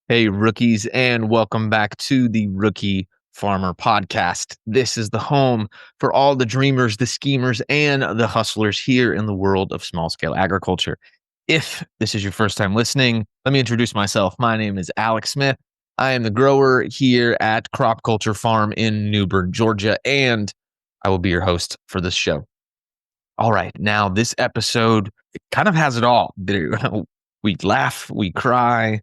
Hey, rookies, and welcome back to the Rookie Farmer Podcast. This is the home for all the dreamers, the schemers, and the hustlers here in the world of small scale agriculture. If this is your first time listening, let me introduce myself. My name is Alec Smith. I am the grower here at Crop Culture Farm in Newbern, Georgia, and I will be your host for this show. All right, now this episode it kind of has it all. We laugh, we cry,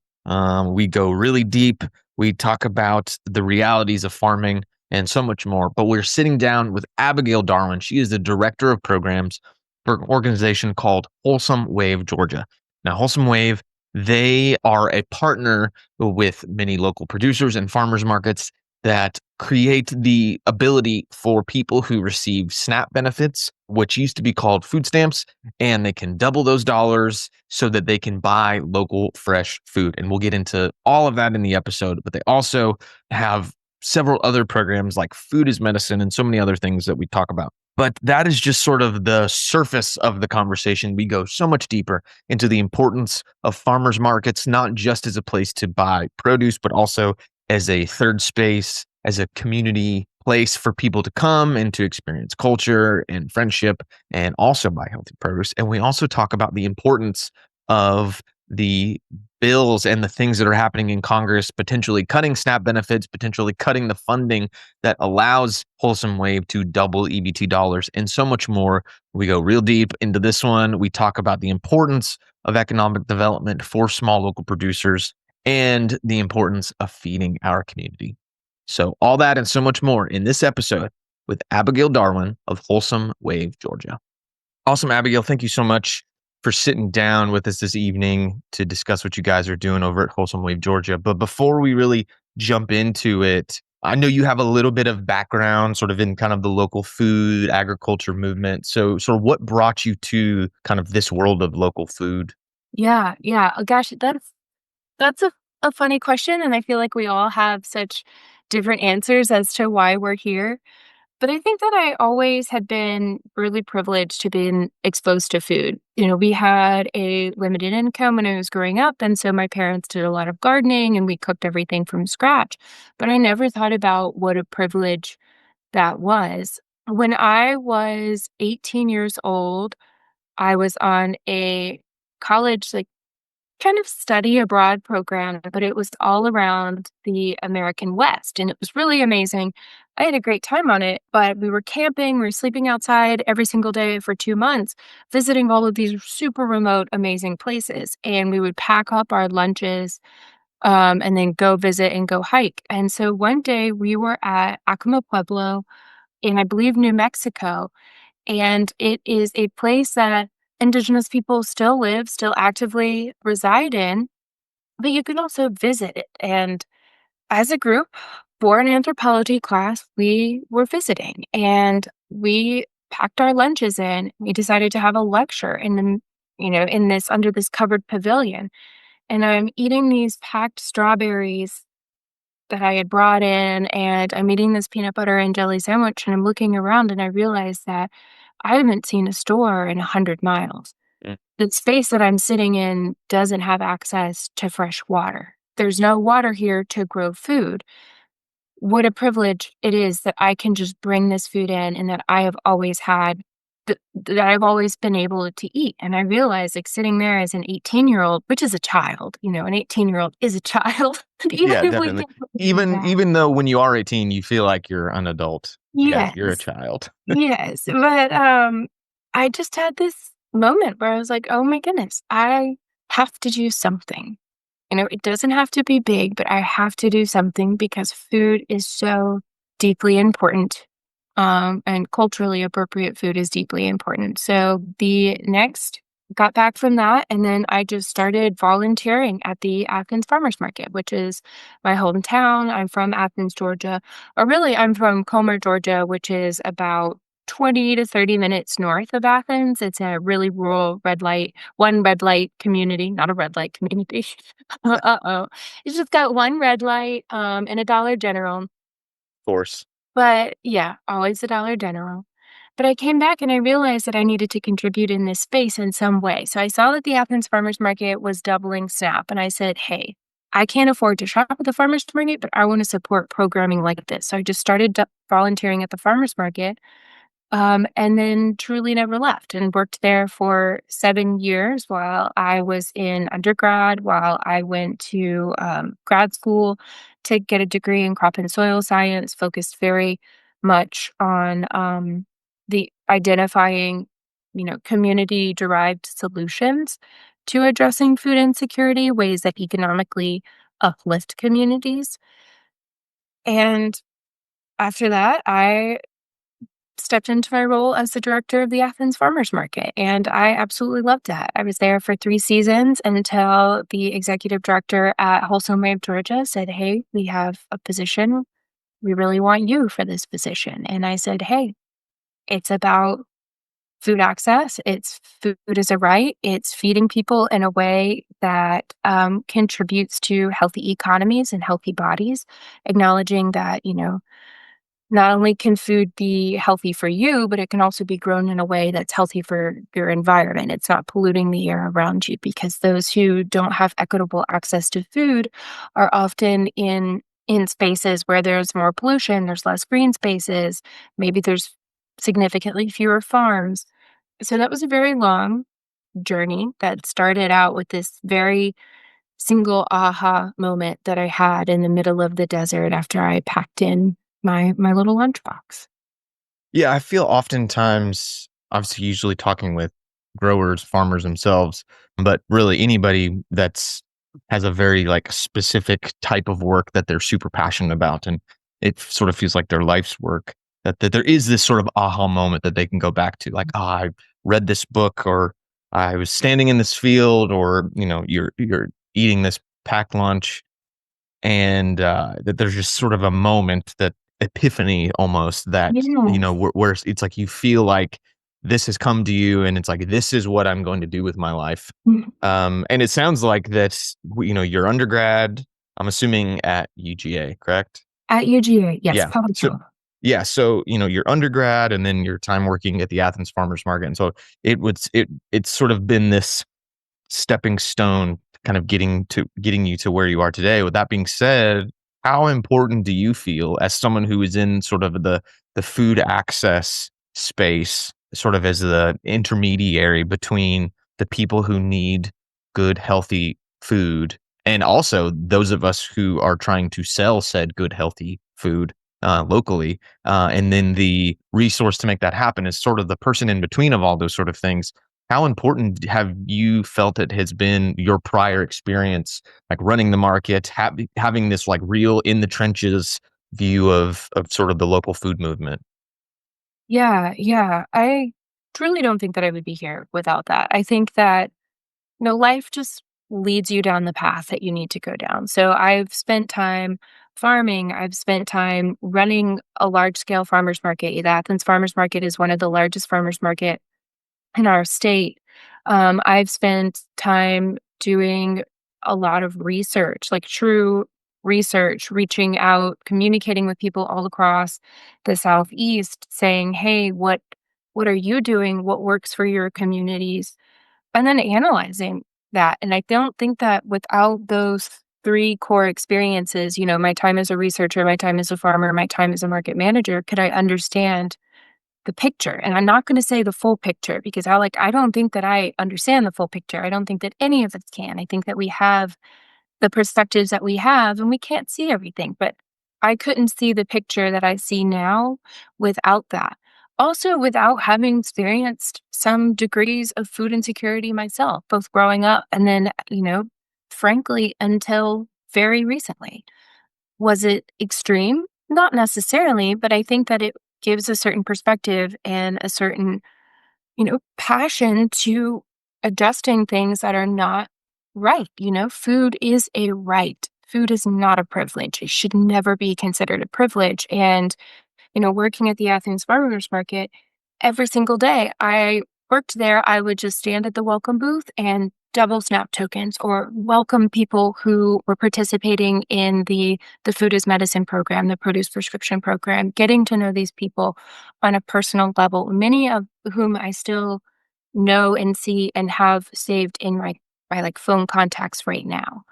we go really deep. We talk about the realities of farming and so much more. But we're sitting down with Abigail Darwin. She is the director of programs for an organization called Wholesome Wave Georgia. Now, Wholesome Wave, they are a partner with many local producers and farmers markets that create the ability for people who receive SNAP benefits, which used to be called food stamps, and they can double those dollars so that they can buy local fresh food. And we'll get into all of that in the episode, but they also have several other programs like food is medicine and so many other things that we talk about. But that is just sort of the surface of the conversation. We go so much deeper into the importance of farmers markets, not just as a place to buy produce, but also as a third space, as a community place for people to come and to experience culture and friendship and also buy healthy produce. And we also talk about the importance of the bills and the things that are happening in Congress, potentially cutting SNAP benefits, potentially cutting the funding that allows Wholesome Wave to double EBT dollars and so much more. We go real deep into this one. We talk about the importance of economic development for small local producers and the importance of feeding our community. So, all that and so much more in this episode with Abigail Darwin of Wholesome Wave, Georgia. Awesome, Abigail. Thank you so much for sitting down with us this evening to discuss what you guys are doing over at Wholesome Wave, Georgia. But before we really jump into it, I know you have a little bit of background sort of in kind of the local food agriculture movement. So what brought you to kind of this world of local food? Yeah. Oh, gosh, that's a funny question, and I feel like we all have such different answers as to why we're here. But I think that I always had been really privileged to being exposed to food. We had a limited income when I was growing up, and so my parents did a lot of gardening and we cooked everything from scratch. But I never thought about what a privilege that was. When I was 18 years old, I was on a college kind of study abroad program, but it was all around the American West, and it was really amazing. I had a great time on it, but we were camping, we were sleeping outside every single day for 2 months, visiting all of these super remote, amazing places, and we would pack up our lunches, and then go visit and go hike. And so one day we were at Acoma Pueblo in, I believe, New Mexico, and it is a place that Indigenous people still live, still actively reside in, but you can also visit it. And as a group for an anthropology class, we were visiting and we packed our lunches in. We decided to have a lecture in this under this covered pavilion. And I'm eating these packed strawberries that I had brought in, and I'm eating this peanut butter and jelly sandwich, and I'm looking around and I realize that I haven't seen a store in 100 miles. Mm. The space that I'm sitting in doesn't have access to fresh water. There's no water here to grow food. What a privilege it is that I can just bring this food in and that I have always had, that I've always been able to eat. And I realized, like, sitting there as an 18-year-old, which is a child, an 18-year-old is a child, even Yeah, if we definitely. can't believe Even that. even though when you are 18, you feel like you're an adult. Yeah, you're a Yes. child. Yes, but, I just had this moment where I was like, "Oh my goodness, I have to do something." It doesn't have to be big, but I have to do something because food is so deeply important, and culturally appropriate food is deeply important. So the next got back from that, and then I just started volunteering at the Athens Farmers Market, which is my hometown. I'm from Athens, Georgia, or really, I'm from Comer, Georgia, which is about 20 to 30 minutes north of Athens. It's a really rural one red light community, not a red light community. Uh-oh. It's just got one red light, and a Dollar General. Course. But yeah, always a Dollar General. But I came back and I realized that I needed to contribute in this space in some way. So I saw that the Athens Farmers Market was doubling SNAP, and I said, "Hey, I can't afford to shop at the farmer's market, but I want to support programming like this. So I just started volunteering at the farmer's market, and then truly never left and worked there for 7 years while I was in undergrad, while I went to grad school to get a degree in crop and soil science, focused very much on the identifying, community derived solutions to addressing food insecurity, ways that economically uplift communities. And after that, I stepped into my role as the director of the Athens Farmers Market, and I absolutely loved that. I was there for 3 seasons until the executive director at Wholesome of Georgia said, "Hey, we have a position. We really want you for this position." And I said, "Hey, it's about food access. It's food as a right. It's feeding people in a way that contributes to healthy economies and healthy bodies, acknowledging that, not only can food be healthy for you, but it can also be grown in a way that's healthy for your environment. It's not polluting the air around you because those who don't have equitable access to food are often in spaces where there's more pollution, there's less green spaces, maybe there's significantly fewer farms. So that was a very long journey that started out with this very single aha moment that I had in the middle of the desert after I packed in my little lunchbox. Yeah, I feel oftentimes, obviously, usually talking with growers, farmers themselves, but really anybody that's has a very like specific type of work that they're super passionate about, and it sort of feels like their life's work. That there is this sort of aha moment that they can go back to, like, oh, I read this book, or I was standing in this field, or you're eating this packed lunch, and that there's just sort of a moment, that epiphany almost, that Yes. where it's like you feel like this has come to you, and it's like, this is what I'm going to do with my life. Mhm. And it sounds like that's your undergrad, I'm assuming, at UGA, correct? At UGA, yes, Yeah. public So health. yeah, so your undergrad, and then your time working at the Athens Farmers Market, and so it's sort of been this stepping stone, kind of getting you to where you are today. With that being said, how important do you feel, as someone who is in sort of the food access space, sort of as the intermediary between the people who need good, healthy food, and also those of us who are trying to sell said good, healthy food locally, and then the resource to make that happen is sort of the person in between of all those sort of things. How important have you felt it has been, your prior experience, like running the market, having this like real in the trenches view of sort of the local food movement? Yeah, yeah. I truly don't think that I would be here without that. I think that, life just leads you down the path that you need to go down. So I've spent time farming, I've spent time running a large scale farmers market. The Athens Farmers Market is one of the largest farmers market in our state. I've spent time doing a lot of research, like true research, reaching out, communicating with people all across the Southeast, saying, "Hey, what are you doing? What works for your communities?" And then analyzing that. And I don't think that without those three core experiences, my time as a researcher, my time as a farmer, my time as a market manager, could I understand the picture. And I'm not going to say the full picture because I don't think that I understand the full picture. I don't think that any of us can. I think that we have the perspectives that we have and we can't see everything, but I couldn't see the picture that I see now without that. Also, without having experienced some degrees of food insecurity myself, both growing up and then, frankly, until very recently. Was it extreme? Not necessarily, but I think that it gives a certain perspective and a certain, passion to adjusting things that are not right. Food is a right. Food is not a privilege. It should never be considered a privilege. And working at the Athens Farmers Market, every single day I worked there, I would just stand at the welcome booth and double snap tokens or welcome people who were participating in the food as medicine program, the produce prescription program, getting to know these people on a personal level, many of whom I still know and see and have saved in my like phone contacts right now.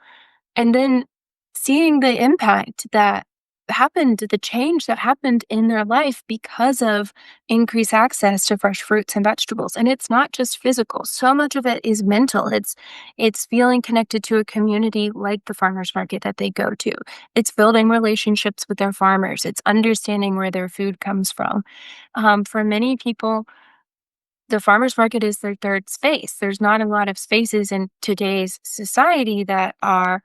And then seeing the impact that happened, the change that happened in their life because of increased access to fresh fruits and vegetables. And it's not just physical. So much of it is mental. It's feeling connected to a community like the farmers market that they go to. It's building relationships with their farmers. It's understanding where their food comes from. For many people, the farmers market is their third space. There's not a lot of spaces in today's society that are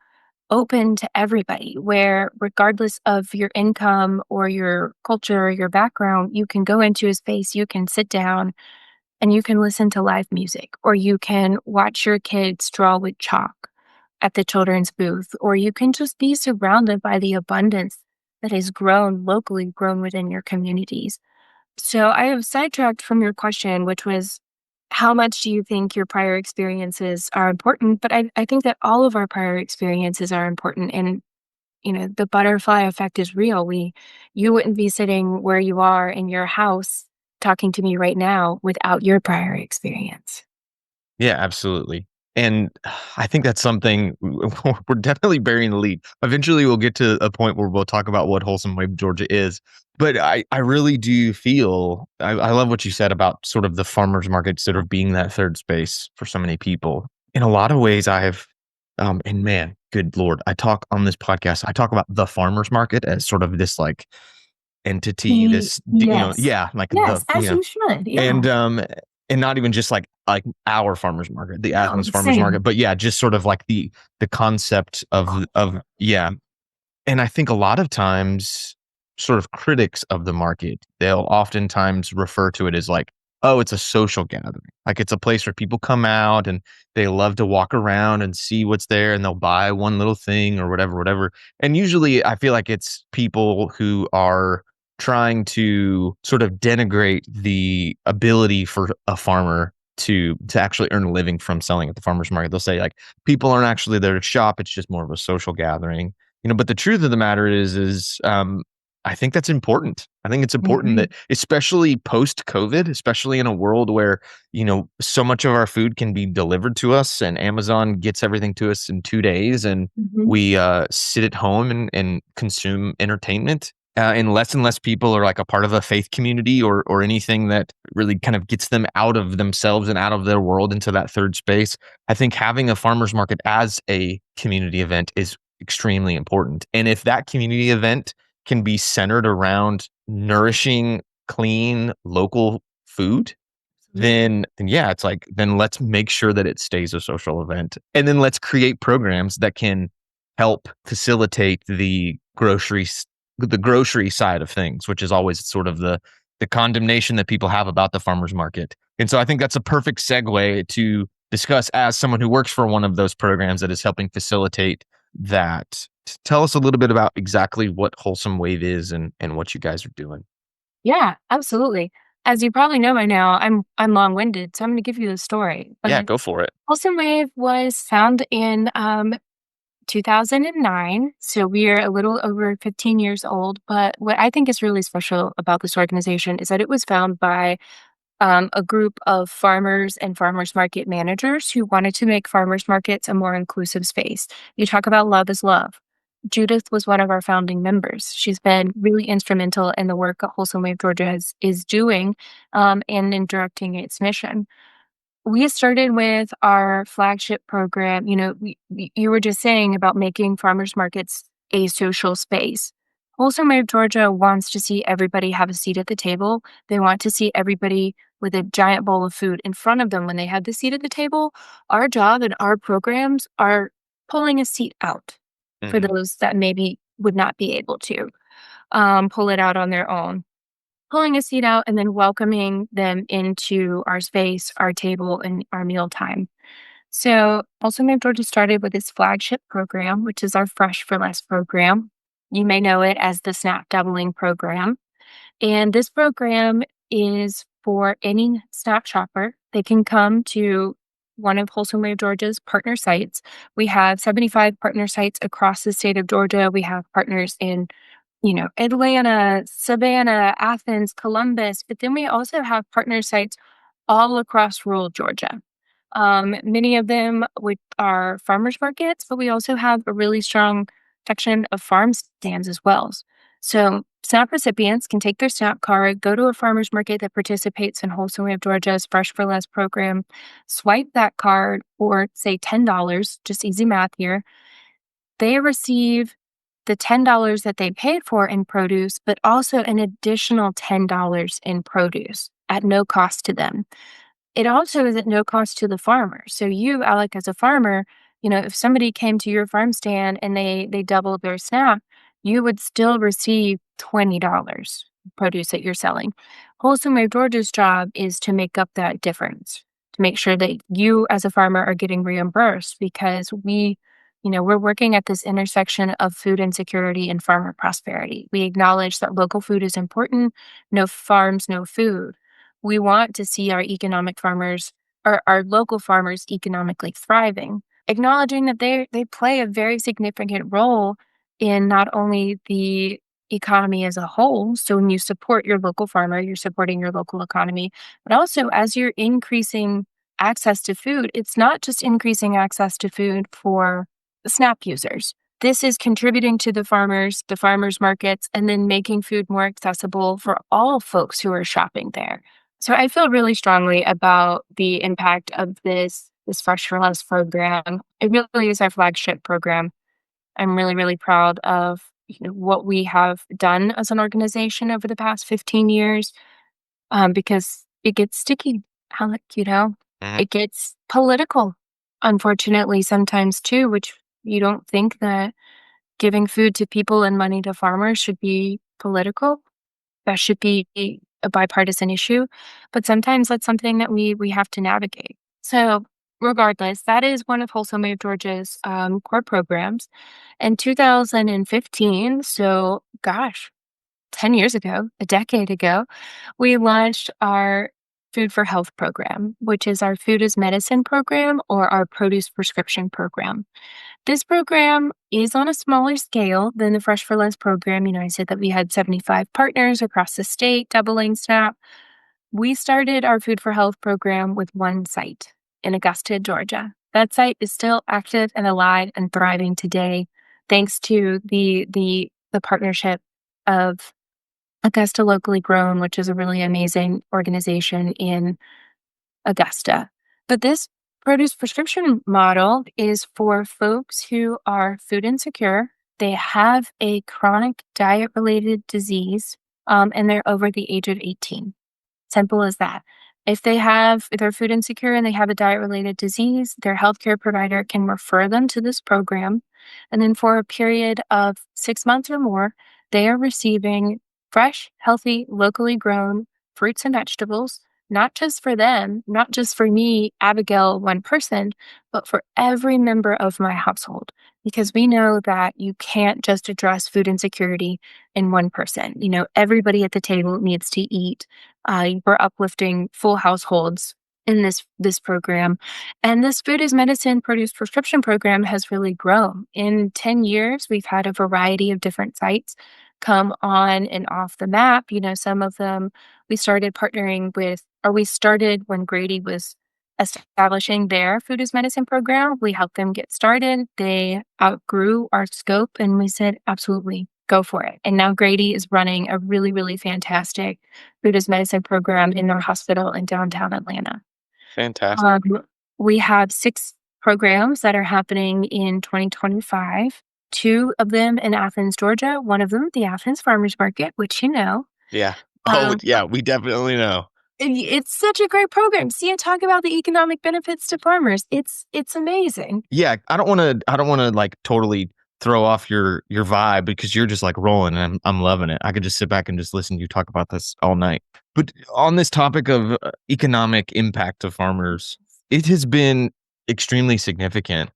open to everybody, where regardless of your income or your culture or your background, you can go into a space, you can sit down and you can listen to live music, or you can watch your kids draw with chalk at the children's booth, or you can just be surrounded by the abundance that is grown locally, grown within your communities. So I have sidetracked from your question, which was how much do you think your prior experiences are important? But I think that all of our prior experiences are important. And, the butterfly effect is real. You wouldn't be sitting where you are in your house talking to me right now without your prior experience. Yeah, absolutely. And I think that's something we're definitely burying the lead. Eventually, we'll get to a point where we'll talk about what Wholesome Wave Georgia is. But I really do feel I love what you said about sort of the farmers market sort of being that third space for so many people. In a lot of ways, and man, good Lord, I talk on this podcast, I talk about the farmers market as sort of this like entity, Yes. yeah, like Yes, as you should. Yeah. and not even just like our farmers market, the No, Athens farmers same. market, but yeah, just sort of like the concept of yeah. And I think a lot of times, sort of critics of the market, they'll oftentimes refer to it as like, oh, it's a social gathering. Like it's a place where people come out and they love to walk around and see what's there and they'll buy one little thing or whatever, whatever. And usually I feel like it's people who are trying to sort of denigrate the ability for a farmer to actually earn a living from selling at the farmers market. They'll say like people aren't actually there to shop, it's just more of a social gathering. But the truth of the matter is I think that's important. I think it's important Mhm. that, especially post COVID, especially in a world where, so much of our food can be delivered to us and Amazon gets everything to us in 2 days and Mhm. we sit at home and consume entertainment. And less people are like a part of a faith community or anything that really kind of gets them out of themselves and out of their world into that third space. I think having a farmers market as a community event is extremely important. And if that community event can be centered around nourishing, clean, local food, Absolutely. then yeah, it's like, then let's make sure that it stays a social event. And then let's create programs that can help facilitate the grocery side of things, which is always sort of the condemnation that people have about the farmers market. And so I think that's a perfect segue to discuss as someone who works for one of those programs that is helping facilitate that. Tell us a little bit about exactly what Wholesome Wave is and what you guys are doing. Yeah, absolutely. As you probably know by now, I'm long-winded, so I'm gonna give you the story. Yeah, But go for it. Wholesome Wave was found in 2009, so we're a little over 15 years old. But what I think is really special about this organization is that it was found by a group of farmers and farmers market managers who wanted to make farmers markets a more inclusive space. You talk about love is love. Judith was one of our founding members. She's been really instrumental in the work that Wholesome Wave Georgia is doing and in directing its mission. We started with our flagship program. You were just saying about making farmers markets a social space. Wholesome Wave Georgia wants to see everybody have a seat at the table. They want to see everybody with a giant bowl of food in front of them when they have the seat at the table. Our job and our programs are pulling a seat out for Mhm. those that maybe would not be able to pull it out on their own, pulling a seat out and then welcoming them into our space, our table, and our meal time. So, also Made Georgia started with its flagship program, which is our Fresh for Less program. You may know it as the Snap Doubling program. And this program is for any Snap shopper. They can come to one of Wholesome Way of Georgia's partner sites. We have 75 partner sites across the state of Georgia. We have partners in Atlanta, Savannah, Athens, Columbus, but then we also have partner sites all across rural Georgia. Many of them with are farmers markets, but we also have a really strong intersection of farm stands as well. So SNAP recipients can take their SNAP card, go to a farmer's market that participates in Wholesome of Georgia's Fresh for Less program, swipe that card or say $10, just easy math here. They receive the $10 that they paid for in produce, but also an additional $10 in produce at no cost to them. It also is at no cost to the farmer. So you, Alec, as a farmer, if somebody came to your farm stand and they doubled their SNAP, you would still receive $20 produce that you're selling. Wholesome Wave Georgia's job is to make up that difference, to make sure that you as a farmer are getting reimbursed because we're working at this intersection of food insecurity and farmer prosperity. We acknowledge that local food is important. No farms, no food. We want to see our economic farmers or our local farmers economically thriving, acknowledging that they play a very significant role in not only the economy as a whole. So when you support your local farmer, you're supporting your local economy, but also as you're increasing access to food, it's not just increasing access to food for the SNAP users. This is contributing to the farmers markets, and then making food more accessible for all folks who are shopping there. So I feel really strongly about the impact of this Fresh for Less program. It really is our flagship program. I'm really, really proud of what we have done as an organization over the past 15 years, because it gets sticky, Alec, Mhm. it gets political, unfortunately, sometimes too, which you don't think that giving food to people and money to farmers should be political. That should be a bipartisan issue, but sometimes that's something that we have to navigate. So, regardless, that is one of Wholesome of Georgia's core programs. In 2015, so gosh, 10 years ago, a decade ago, we launched our Food for Health program, which is our Food as Medicine program or our Produce Prescription program. This program is on a smaller scale than the Fresh for Less program. I said that we had 75 partners across the state, doubling SNAP. We started our Food for Health program with one site in Augusta, Georgia. That site is still active and alive and thriving today, thanks to the partnership of Augusta Locally Grown, which is a really amazing organization in Augusta. But this produce prescription model is for folks who are food insecure. They have a chronic diet related disease, and they're over the age of 18. Simple as that. If they're food insecure and they have a diet related disease, their healthcare provider can refer them to this program. And then for a period of 6 months or more, they are receiving fresh, healthy, locally grown fruits and vegetables, not just for them, not just for me, Abigail, one person, but for every member of my household. Because we know that you can't just address food insecurity in one person. Everybody at the table needs to eat. We're uplifting full households in this program. And this Food as Medicine Produce Prescription program has really grown. In 10 years, we've had a variety of different sites come on and off the map. Some of them we started partnering with, or we started when Grady was establishing their Food as Medicine program. We helped them get started. They outgrew our scope and we said, absolutely, go for it. And now Grady is running a really, really fantastic Food as Medicine program in their hospital in downtown Atlanta. Fantastic. Um, we have 6 programs that are happening in 2025. 2 of them in Athens, Georgia. One of them, the Athens Farmers Market, which you know. Yeah. Oh, Um, yeah, we definitely know. it's such a great program. See, and talk about the economic benefits to farmers. It's amazing. Yeah, I don't wanna, like, totally throw off your vibe because you're just, like, rolling, and I'm loving it. I could just sit back and just listen to you talk about this all night. But on this topic of, economic impact to farmers, it has been extremely significant.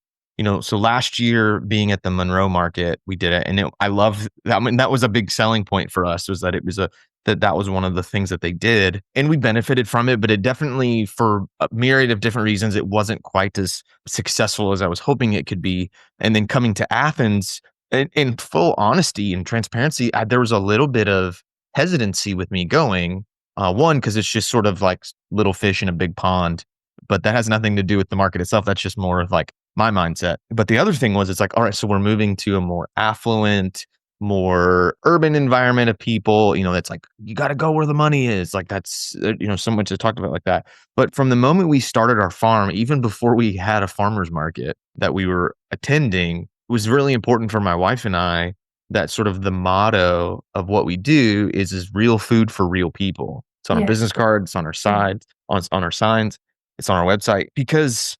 So last year being at the Monroe market, we did it, and I love that. I mean, that was a big selling point for us, was that it was that was one of the things that they did, and we benefited from it, but it definitely, for a myriad of different reasons, it wasn't quite as successful as I was hoping it could be. And then coming to Athens, in full honesty and transparency, there was a little bit of hesitancy with me going. One, because it's just sort of like little fish in a big pond, but that has nothing to do with the market itself. That's just more of like my mindset. But the other thing was, it's like, all right, so we're moving to a more affluent, more urban environment of people. That's like, you got to go where the money is. Like, that's, so much is talked about like that. But from the moment we started our farm, even before we had a farmer's market that we were attending, it was really important for my wife and I that sort of the motto of what we do is real food for real people. It's on our business Yes. cards, on our Yeah. side, on our signs, it's on our website. Because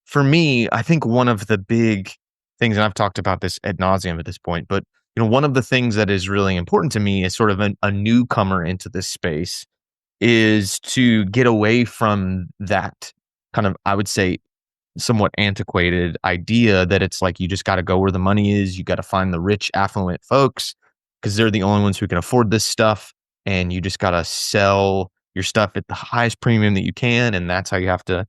for me, I think one of the big things, and I've talked about this ad nauseum at this point, but one of the things that is really important to me is sort of a newcomer into this space is to get away from that kind of, I would say, somewhat antiquated idea that it's like you just got to go where the money is. You got to find the rich, affluent folks because they're the only ones who can afford this stuff. And you just got to sell your stuff at the highest premium that you can. And that's how you have to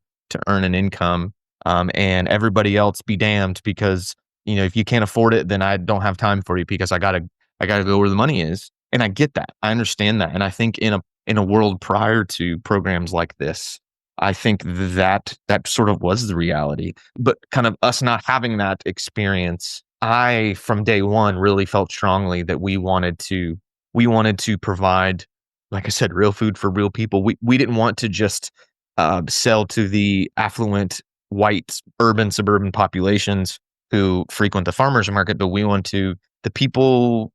earn an income. And everybody else be damned because, if you can't afford it, then I don't have time for you because I gotta go where the money is. And I get that. I understand that. And I think in a world prior to programs like this, I think that sort of was the reality. But kind of us not having that experience, I from day one really felt strongly that we wanted to provide, like I said, real food for real people. We didn't want to just sell to the affluent white urban suburban populations who frequent the farmers market, but we want to the people,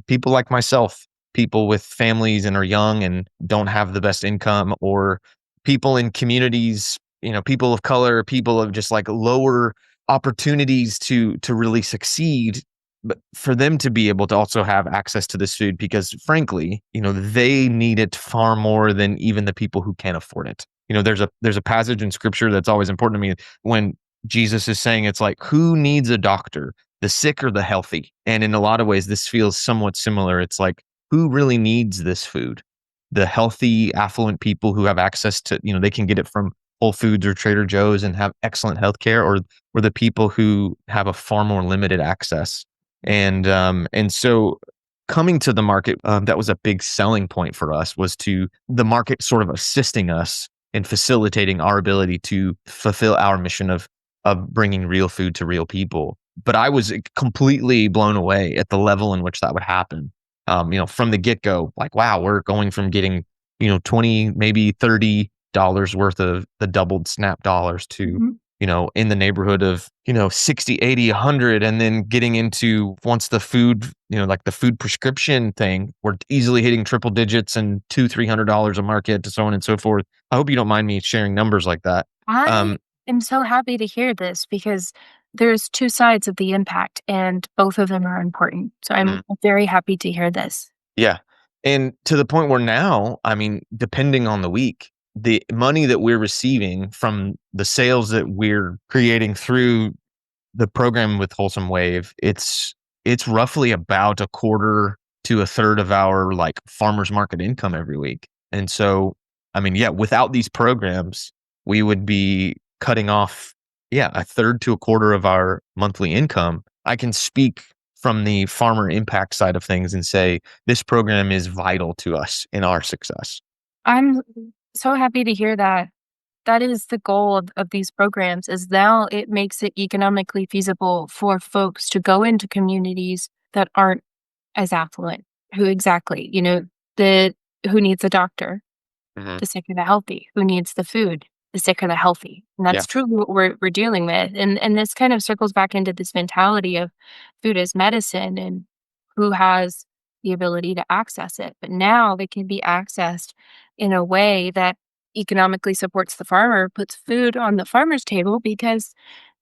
people like myself, people with families and are young and don't have the best income, or people in communities, people of color, people of just like lower opportunities to really succeed, but for them to be able to also have access to this food because frankly, they need it far more than even the people who can't afford it. There's a passage in scripture that's always important to me when Jesus is saying it's like, who needs a doctor, the sick or the healthy? And in a lot of ways, this feels somewhat similar. It's like, who really needs this food? The healthy, affluent people who have access to, they can get it from Whole Foods or Trader Joe's and have excellent healthcare, or the people who have a far more limited access. And so coming to the market, that was a big selling point for us, was to the market sort of assisting us in facilitating our ability to fulfill our mission of bringing real food to real people. But I was completely blown away at the level in which that would happen. From the get go, like, wow, we're going from getting, 20, maybe $30 worth of the doubled SNAP dollars to, Mhm. in the neighborhood of, 60, 80, 100. And then getting into once the food, like the food prescription thing, we're easily hitting triple digits and $200, $300 a market, so on and so forth. I hope you don't mind me sharing numbers like that. I Um, am so happy to hear this because there's 2 sides of the impact, and both of them are important. So I'm mm, very happy to hear this. yeah. And to the point where now, I mean, depending on the week, the money that we're receiving from the sales that we're creating through the program with Wholesome Wave, it's roughly about a quarter to a third of our like farmers market income every week. And so, I mean, yeah, without these programs, we would be cutting off, yeah, a third to a quarter of our monthly income. I can speak from the farmer impact side of things and say this program is vital to us in our success. I'm so happy to hear that. That is the goal of these programs is now it makes it economically feasible for folks to go into communities that aren't as affluent. Who exactly, the who needs a doctor? Hmm. The sick or the healthy. Who needs the food? The sick or the healthy. And Yeah. that's truly what we're dealing with. And this kind of circles back into this mentality of food as medicine and who has the ability to access it. But now it can be accessed in a way that economically supports the farmer, puts food on the farmer's table because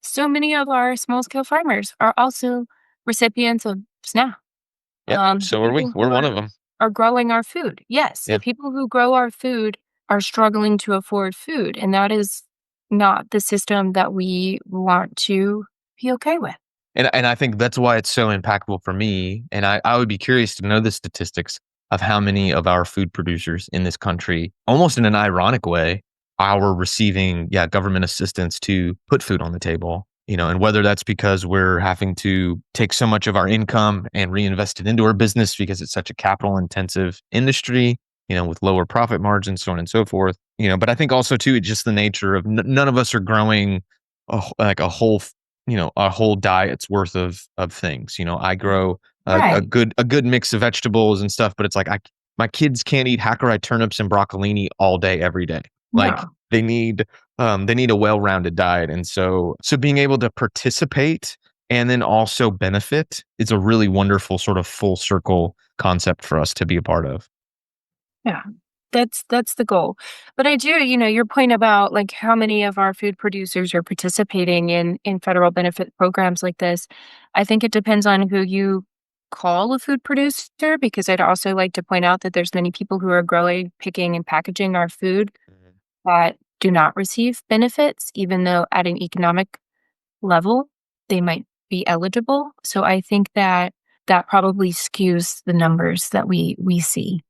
so many of our small scale farmers are also recipients of SNAP. Yep. The So are we. people who We're one of them. are growing our food. Yes, the Yeah. people who grow our food are struggling to afford food, and that is not the system that we want to be okay with. And I think that's why it's so impactful for me, and I would be curious to know the statistics of how many of our food producers in this country, almost in an ironic way, are receiving, yeah, government assistance to put food on the table, and whether that's because we're having to take so much of our income and reinvest it into our business because it's such a capital intensive industry, with lower profit margins, so on and so forth. But I think also too, it's just the nature of none of us are growing like a a whole diet's worth of things. I grow a Right. good mix of vegetables and stuff, but it's like my kids can't eat hackeri turnips and broccolini all day every day. Like No. they need a well-rounded diet, and so being able to participate and then also benefit is a really wonderful sort of full circle concept for us to be a part of. Yeah. That's the goal. But I do, your point about like how many of our food producers are participating in federal benefit programs like this. I think it depends on who you call a food producer, because I'd also like to point out that there's many people who are growing, picking, and packaging our food Mhm. that do not receive benefits, even though at an economic level they might be eligible. So I think that that probably skews the numbers that we see.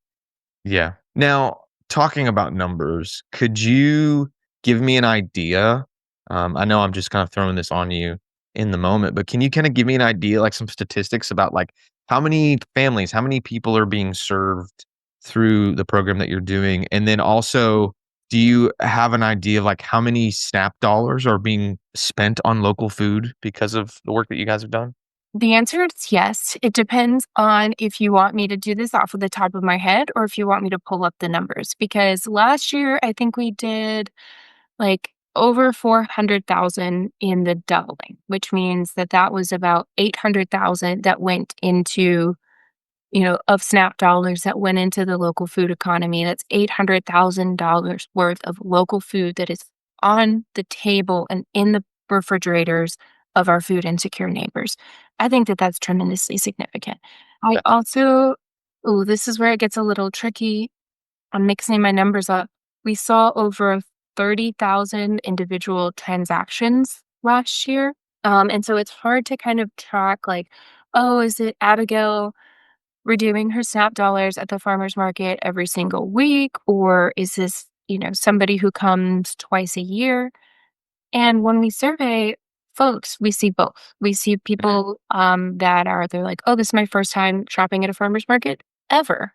Yeah. Now, talking about numbers, could you give me an idea? I know I'm just kind of throwing this on you in the moment, but can you kind of give me an idea, like some statistics about like how many families, how many people are being served through the program that you're doing? And then also, do you have an idea of like how many SNAP dollars are being spent on local food because of the work that you guys have done? The answer is yes. It depends on if you want me to do this off of the top of my head or if you want me to pull up the numbers. Because last year, I think we did like over 400,000 in the doubling, which means that that was about 800,000 that went into, of SNAP dollars that went into the local food economy. That's $800,000 worth of local food that is on the table and in the refrigerators of our food insecure neighbors. I think that that's tremendously significant. I That's also, oh, this is where it gets a little tricky. I'm mixing my numbers up. We saw over 30,000 individual transactions last year. And so it's hard to kind of track like, oh, is it Abigail redeeming her SNAP dollars at the farmer's market every single week? Or is this, somebody who comes twice a year? And when we survey folks, we see both. We see mhm. people that are, they're like, oh, this is my first time shopping at a farmer's market ever.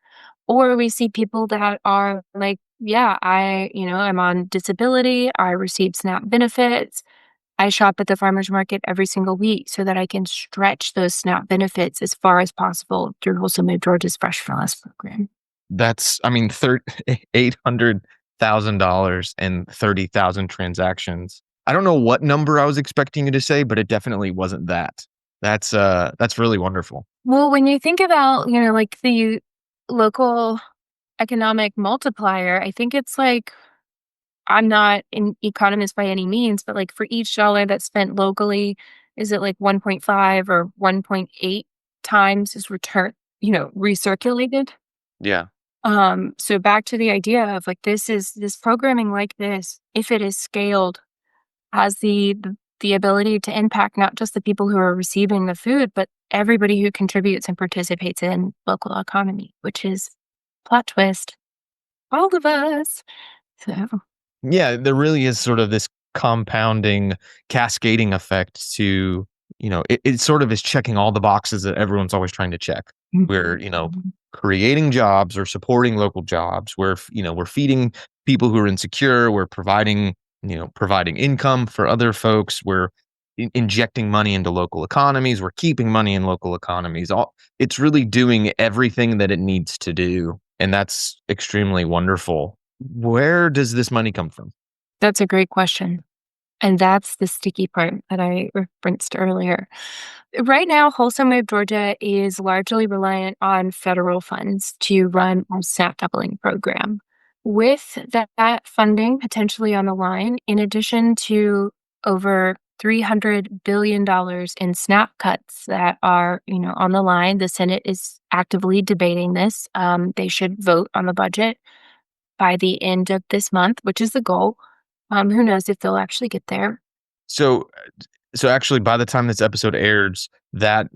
Or we see people that are like, yeah, I'm on disability. I receive SNAP benefits. I shop at the farmer's market every single week so that I can stretch those SNAP benefits as far as possible through Wholesome of Georgia's Fresh for Less program. That's I mean, $800,000 and 30,000 transactions. I don't know what number I was expecting you to say, but it definitely wasn't that. That's really wonderful. Well, when you think about, like the local economic multiplier, I think it's like, I'm not an economist by any means, but like for each dollar that's spent locally, is it like 1.5 or 1.8 times is return, recirculated? Yeah. So back to the idea of like this programming like this, if it is scaled, has the ability to impact not just the people who are receiving the food, but everybody who contributes and participates in local economy, which is plot twist, all of us. So Yeah, there really is sort of this compounding, cascading effect to, it sort of is checking all the boxes that everyone's always trying to check. We're, Mhm. creating jobs or supporting local jobs. We're feeding people who are insecure. We're providing income for other folks. We're injecting money into local economies. We're keeping money in local economies. It's really doing everything that it needs to do. And that's extremely wonderful. Where does this money come from? That's a great question. And that's the sticky part that I referenced earlier. Right now, Wholesome Wave Georgia is largely reliant on federal funds to Okay. run our SNAP doubling program. With that funding potentially on the line, in addition to over $300 billion in SNAP cuts that are, on the line, the Senate is actively debating this. They should vote on the budget by the end of this month, which is the goal. Who knows if they'll actually get there. So so actually by the time this episode airs, that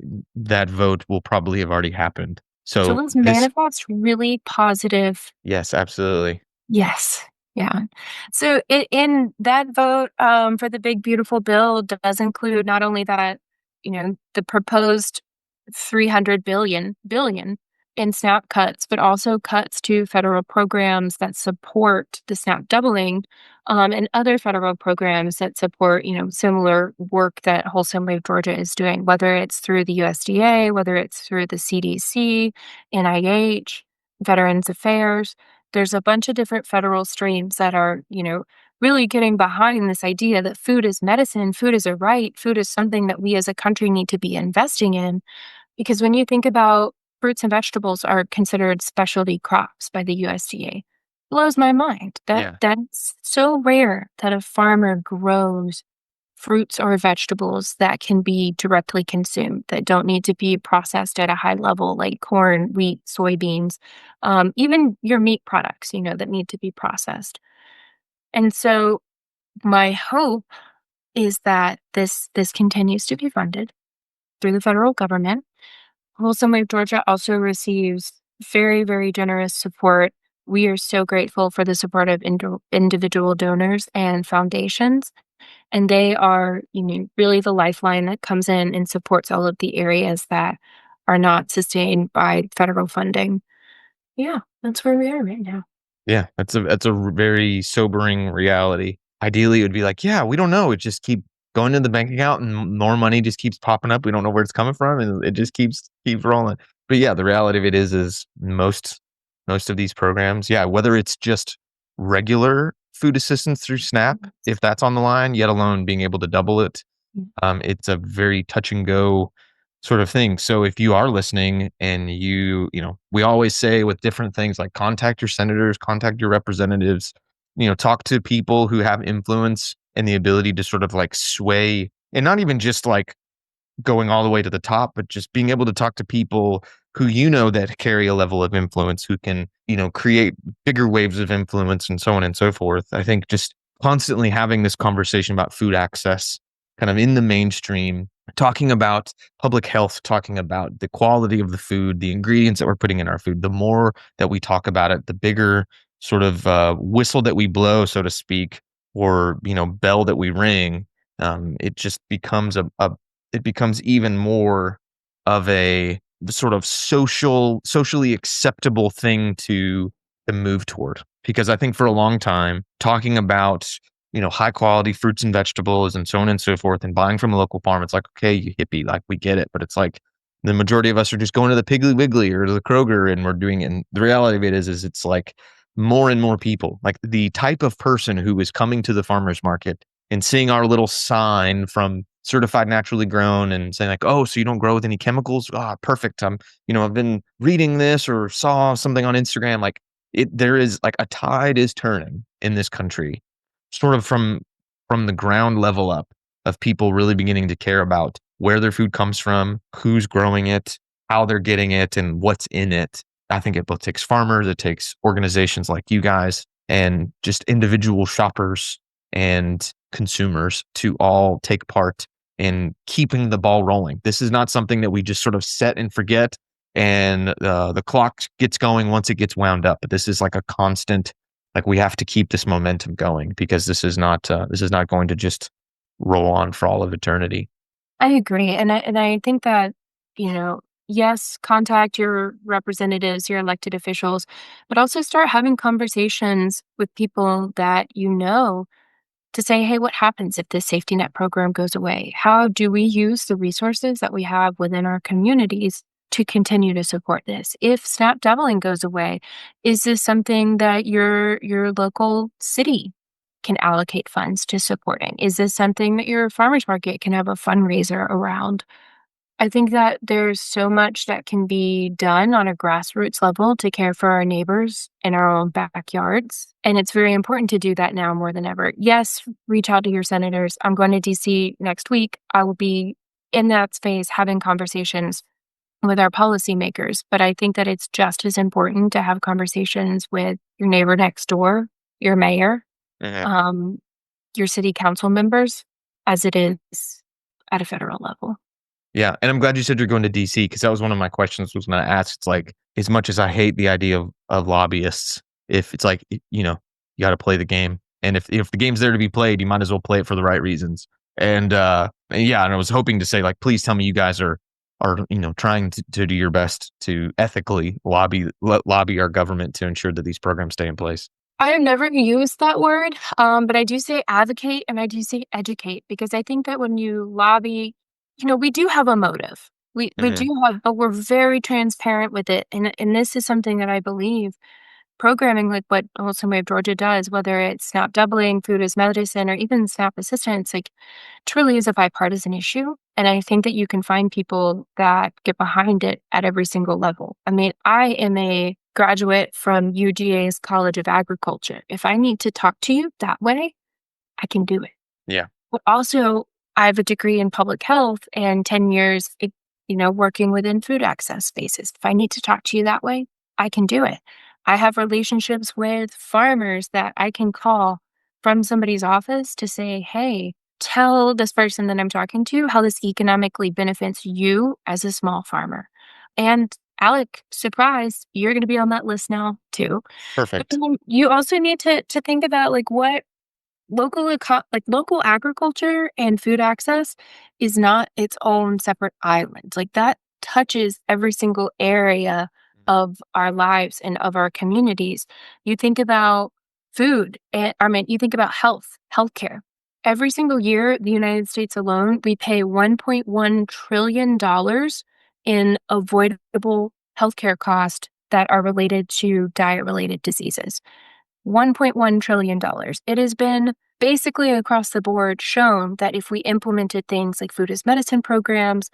vote will probably have already happened. So So let's this manifest really positive. yes, absolutely. Yes. Yeah. So in that vote for the big beautiful bill does include not only that, the proposed 300 billion, in SNAP cuts, but also cuts to federal programs that support the SNAP doubling, and other federal programs that support, similar work that Wholesome Wave Georgia is doing, whether it's through the USDA, whether it's through the CDC, NIH, Veterans Affairs. There's a bunch of different federal streams that are, really getting behind this idea that food is medicine, food is a right, food is something that we as a country need to be investing in. Because when you think about fruits and vegetables are considered specialty crops by the USDA, blows my mind. Yeah. That's so rare that a farmer grows fruits or vegetables that can be directly consumed, that don't need to be processed at a high level, like corn, wheat, soybeans, even your meat products, that need to be processed. And so my hope is that this continues to be funded through the federal government. Wholesome Wave Georgia also receives very, very generous support. We are so grateful for the support of individual donors and foundations. And they are, really the lifeline that comes in and supports all of the areas that are not sustained by federal funding. Yeah, that's where we are right now. Yeah, that's a very sobering reality. Ideally, it would be like, yeah, we don't know. It just keep going to the bank account and more money just keeps popping up. We don't know where it's coming from, and it just keeps rolling. But yeah, the reality of it is most of these programs, yeah, whether it's just regular food assistance through SNAP, if that's on the line, yet alone being able to double it, it's a very touch and go sort of thing. So if you are listening and we always say with different things like contact your senators, contact your representatives, talk to people who have influence and the ability to sort of like sway and not even just like going all the way to the top, but just being able to talk to people who that carry a level of influence, who can, create bigger waves of influence and so on and so forth. I think just constantly having this conversation about food access kind of in the mainstream, talking about public health, talking about the quality of the food, the ingredients that we're putting in our food, the more that we talk about it, the bigger sort of whistle that we blow, so to speak, or, bell that we ring, it just becomes it becomes even more of a sort of socially acceptable thing to move toward. Because I think for a long time, talking about, high quality fruits and vegetables and so on and so forth and buying from a local farm, it's like, okay, you hippie, like we get it. But it's like the majority of us are just going to the Piggly Wiggly or to the Kroger and we're doing it. And the reality of it is it's like more and more people, like the type of person who is coming to the farmer's market and seeing our little sign from certified naturally grown and saying like, oh, so you don't grow with any chemicals? Ah, perfect. I've been reading this or saw something on Instagram. Like there is like a tide is turning in this country, sort of from the ground level up of people really beginning to care about where their food comes from, who's growing it, how they're getting it, and what's in it. I think it both takes farmers, it takes organizations like you guys, and just individual shoppers and consumers to all take part in keeping the ball rolling. This is not something that we just sort of set and forget, and the clock gets going once it gets wound up. But this is like a constant, like we have to keep this momentum going because this is not going to just roll on for all of eternity. I agree, and I think that, yes, contact your representatives, your elected officials, but also start having conversations with people that to say, hey, what happens if this safety net program goes away? How do we use the resources that we have within our communities to continue to support this? If SNAP doubling goes away, is this something that your local city can allocate funds to supporting? Is this something that your farmers market can have a fundraiser around? I think that there's so much that can be done on a grassroots level to care for our neighbors in our own backyards. And it's very important to do that now more than ever. Yes, reach out to your senators. I'm going to DC next week. I will be in that space having conversations with our policymakers. But I think that it's just as important to have conversations with your neighbor next door, your mayor, Mhm. um, your city council members, as it is at a federal level. Yeah, and I'm glad you said you're going to DC because that was one of my questions was gonna ask. It's like, as much as I hate the idea of lobbyists, if it's like, you gotta play the game, and if the game's there to be played, you might as well play it for the right reasons. And yeah, and I was hoping to say, like, please tell me you guys are are, trying to do your best to ethically lobby our government to ensure that these programs stay in place. I have never used that word, but I do say advocate and I do say educate because I think that when you lobby, we do have a motive. We do Mhm. have, but we're very transparent with it, and this is something that I believe programming like what Wholesome Wave Georgia does, whether it's SNAP doubling, food as medicine, or even SNAP assistance, like truly is a bipartisan issue. And I think that you can find people that get behind it at every single level. I mean, I am a graduate from UGA's College of Agriculture. If I need to talk to you that way, I can do it. Yeah. But also, I have a degree in public health and 10 years, working within food access spaces. If I need to talk to you that way, I can do it. I have relationships with farmers that I can call from somebody's office to say, hey, tell this person that I'm talking to how this economically benefits you as a small farmer. And Alec, surprise, you're going to be on that list now too. But Perfect. then you also need to think about like what local agriculture and food access is not its own separate island. Like that touches every single area of our lives and of our communities. You think about food and I mean you think about healthcare. Every single year, the United States alone, we pay $1.1 trillion in avoidable healthcare costs that are related to diet related diseases. $1.1 trillion. Dollars. It has been basically across the board shown that if we implemented things like food as medicine programs,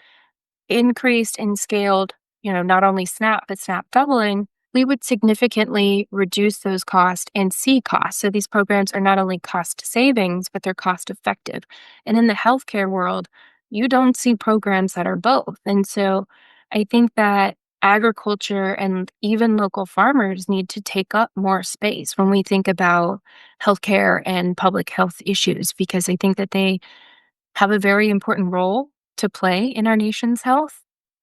increased and scaled, not only SNAP, but SNAP doubling, we would significantly reduce those costs and see costs. So these programs are not only cost savings, but they're cost effective. And in the healthcare world, you don't see programs that are both. And so I think that agriculture and even local farmers need to take up more space when we think about healthcare and public health issues, because I think that they have a very important role to play in our nation's health.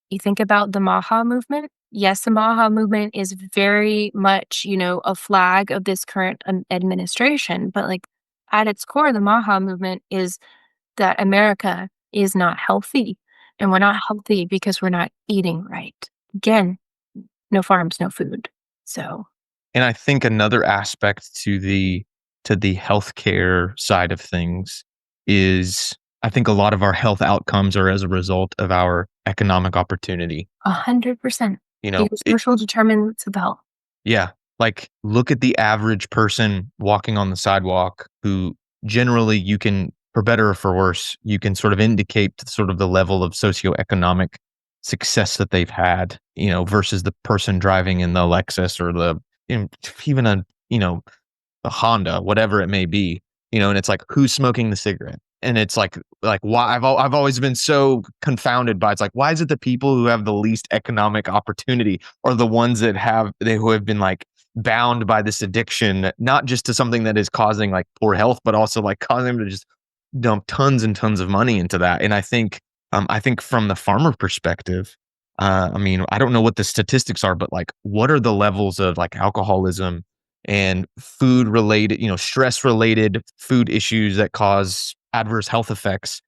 You think about the MAHA movement. Yes, the MAHA movement is very much, a flag of this current administration, but like at its core, the MAHA movement is that America is not healthy. And we're not healthy because we're not eating right. Again, no farms, no food. So, And I think another aspect to the healthcare side of things is I think a lot of our health outcomes are as a result of our economic opportunity. 100%. You know, Because social determinants of health. yeah, like, look at the average person walking on the sidewalk who generally you can, for better or for worse, you can sort of indicate sort of the level of socioeconomic success that they've had, versus the person driving in the Lexus or the, you know, even a Honda, whatever it may be, and it's like, who's smoking the cigarette? And it's like why I've always been so confounded by it's like, why is it the people who have the least economic opportunity are the ones who have been like bound by this addiction, not just to something that is causing like poor health, but also like causing them to just dump tons and tons of money into that. And I think from the farmer perspective, I mean, I don't know what the statistics are, but like, what are the levels of like alcoholism and food related, stress related food issues that cause adverse health effects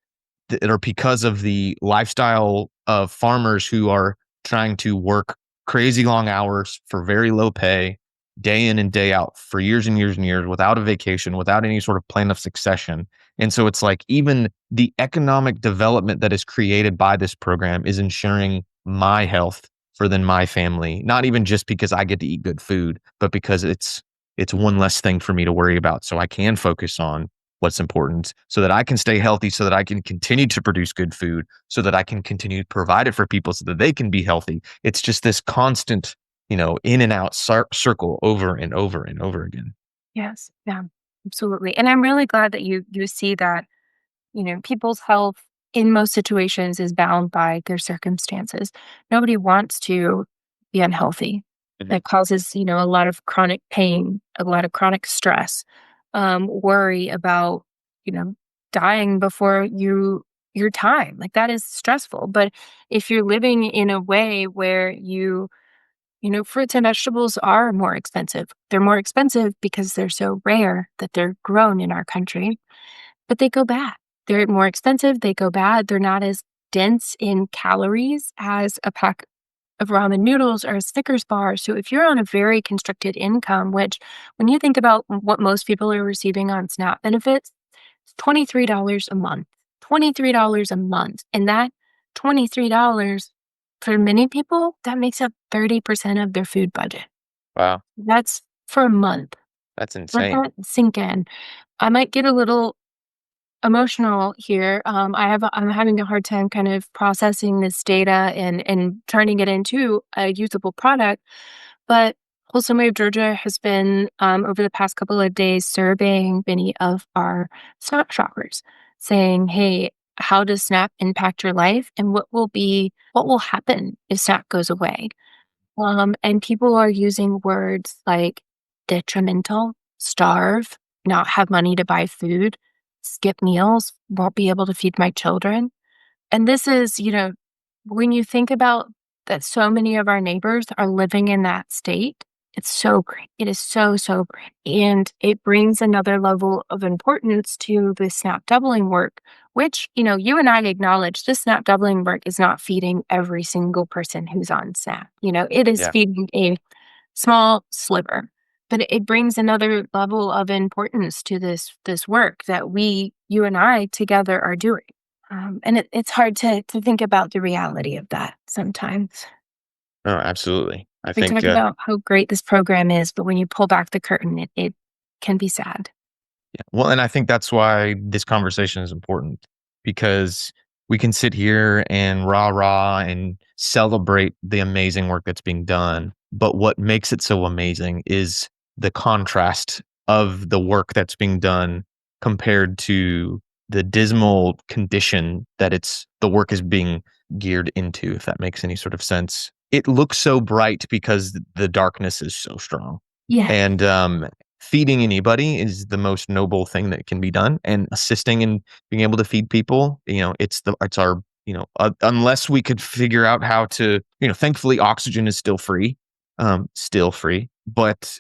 that are because of the lifestyle of farmers who are trying to work crazy long hours for very low pay, day in and day out for years and years and years without a vacation, without any sort of plan of succession. And so it's like even the economic development that is created by this program is ensuring my health for then my family, not even just because I get to eat good food, but because it's one less thing for me to worry about. So I can focus on what's important so that I can stay healthy, so that I can continue to produce good food, so that I can continue to provide it for people so that they can be healthy. It's just this constant, in and out circle over and over and over again. Yes. Yeah. Absolutely. And I'm really glad that you see that, people's health in most situations is bound by their circumstances. Nobody wants to be unhealthy. Mhm. That causes, a lot of chronic pain, a lot of chronic stress, worry about, you know, dying before your time. Like that is stressful. But if you're living in a way where fruits and vegetables are more expensive. They're more expensive because they're so rare that they're grown in our country, but they go bad. They're more expensive, they go bad, they're not as dense in calories as a pack of ramen noodles or a Snickers bar. So if you're on a very constricted income, which when you think about what most people are receiving on SNAP benefits, it's $23 a month. $23 a month. And that $23 for many people, that makes up 30% of their food budget. Wow. That's for a month. That's Let insane. that sink in. I might get a little emotional here. I'm having a hard time kind of processing this data and turning it into a usable product. But Wholesome Wave Georgia has been over the past couple of days surveying many of our SNAP shoppers, saying, "Hey, how does SNAP impact your life, and what will happen if SNAP goes away?" And people are using words like detrimental, starve, not have money to buy food, skip meals, won't be able to feed my children. And this is, when you think about that so many of our neighbors are living in that state, it's so great. It is so, so great. And it brings another level of importance to the SNAP doubling work, which, you and I acknowledge this SNAP doubling work is not feeding every single person who's on SNAP. It is Yeah. feeding a small sliver. But it brings another level of importance to this work that you and I together are doing. And it's hard to think about the reality of that sometimes. Oh, absolutely. I We think, talk about how great this program is, but when you pull back the curtain, it can be sad. yeah. Well, and I think that's why this conversation is important because we can sit here and rah and celebrate the amazing work that's being done. But what makes it so amazing is the contrast of the work that's being done compared to the dismal condition that the work is being geared into, if that makes any sort of sense. It looks so bright because the darkness is so strong. Yeah. And feeding anybody is the most noble thing that can be done, and assisting in being able to feed people, it's our, unless we could figure out how to, thankfully oxygen is still free, but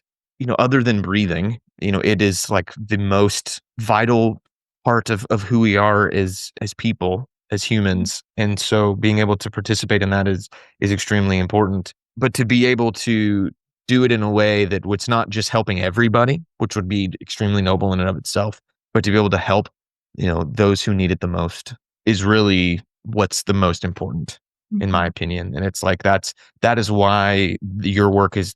other than breathing, it is like the most vital part of who we are as people, as humans. And so being able to participate in that is extremely important. But to be able to do it in a way that it's not just helping everybody, which would be extremely noble in and of itself, but to be able to help, those who need it the most is really what's the most important, in my Mhm. opinion. And it's like that is why your work is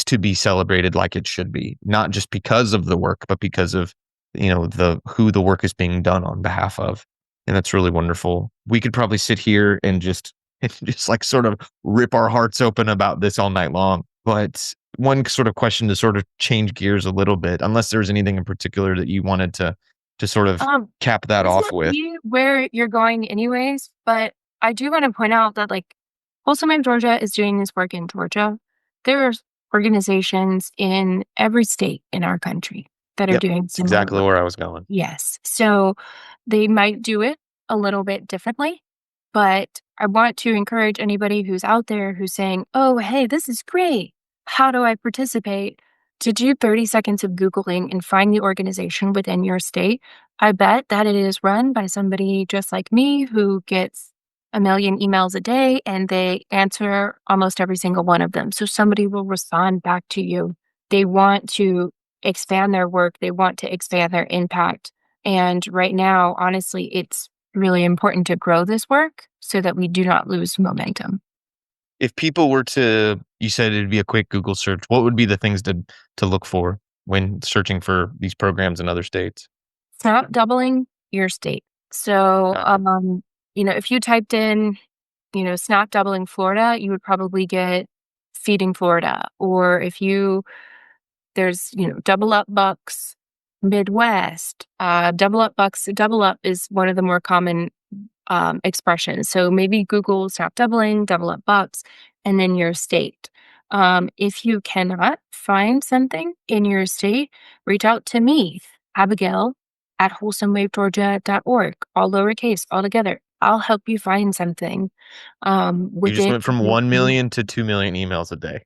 to be celebrated like it should be, not just because of the work, but because of the who the work is being done on behalf of. And that's really wonderful. We could probably sit here and just just like sort of rip our hearts open about this all night long. But one sort of question to sort of change gears a little bit, unless there's anything in particular that you wanted to sort of Um, cap that this off might with. be where you're going anyways, but I do want to point out that Wholesome in Georgia is doing this work in Georgia. There are organizations in every state in our country that are Yep, doing it's similar exactly work. where I was going. Yes. So they might do it a little bit differently, but I want to encourage anybody who's out there who's saying, "Oh, hey, this is great. How do I participate?" To do 30 seconds of Googling and find the organization within your state. I bet that it is run by somebody just like me who gets a million emails a day and they answer almost every single one of them. So somebody will respond back to you. They want to expand their work, they want to expand their impact. And right now, honestly, it's really important to grow this work so that we do not lose momentum. If people were to, you said it'd be a quick Google search, what would be the things to look for when searching for these programs in other states? Stop doubling your state. So, Gotcha. if you typed in, SNAP doubling Florida, you would probably get feeding Florida. Or if there's, double up bucks, Midwest, double up bucks, double up is one of the more common expressions. So maybe Google stop doubling, double up bucks, and then your state. If you cannot find something in your state, reach out to me, Abigail at wholesomewavegeorgia.org, all lowercase, all together. I'll help you find something You just within. went from 1 million to 2 million emails a day.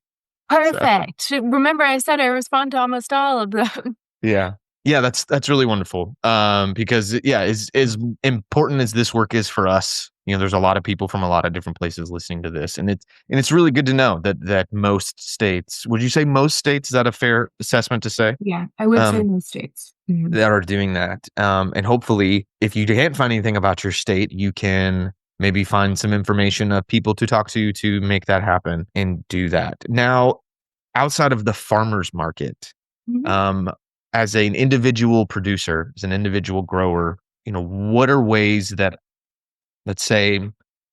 So Perfect. Remember, I said I respond to almost all of them. yeah. Yeah, that's really wonderful. Because yeah, as important as this work is for us, there's a lot of people from a lot of different places listening to this, and it's really good to know that most states. Would you say most states? Is that a fair assessment to say? Yeah, I would say Um, most states. Mhm. that are doing that. And hopefully, if you can't find anything about your state, you can maybe find some information of people to talk to make that happen and do that. Now, outside of the farmers market, Mhm. um, as an individual producer, as an individual grower, what are ways that, let's say,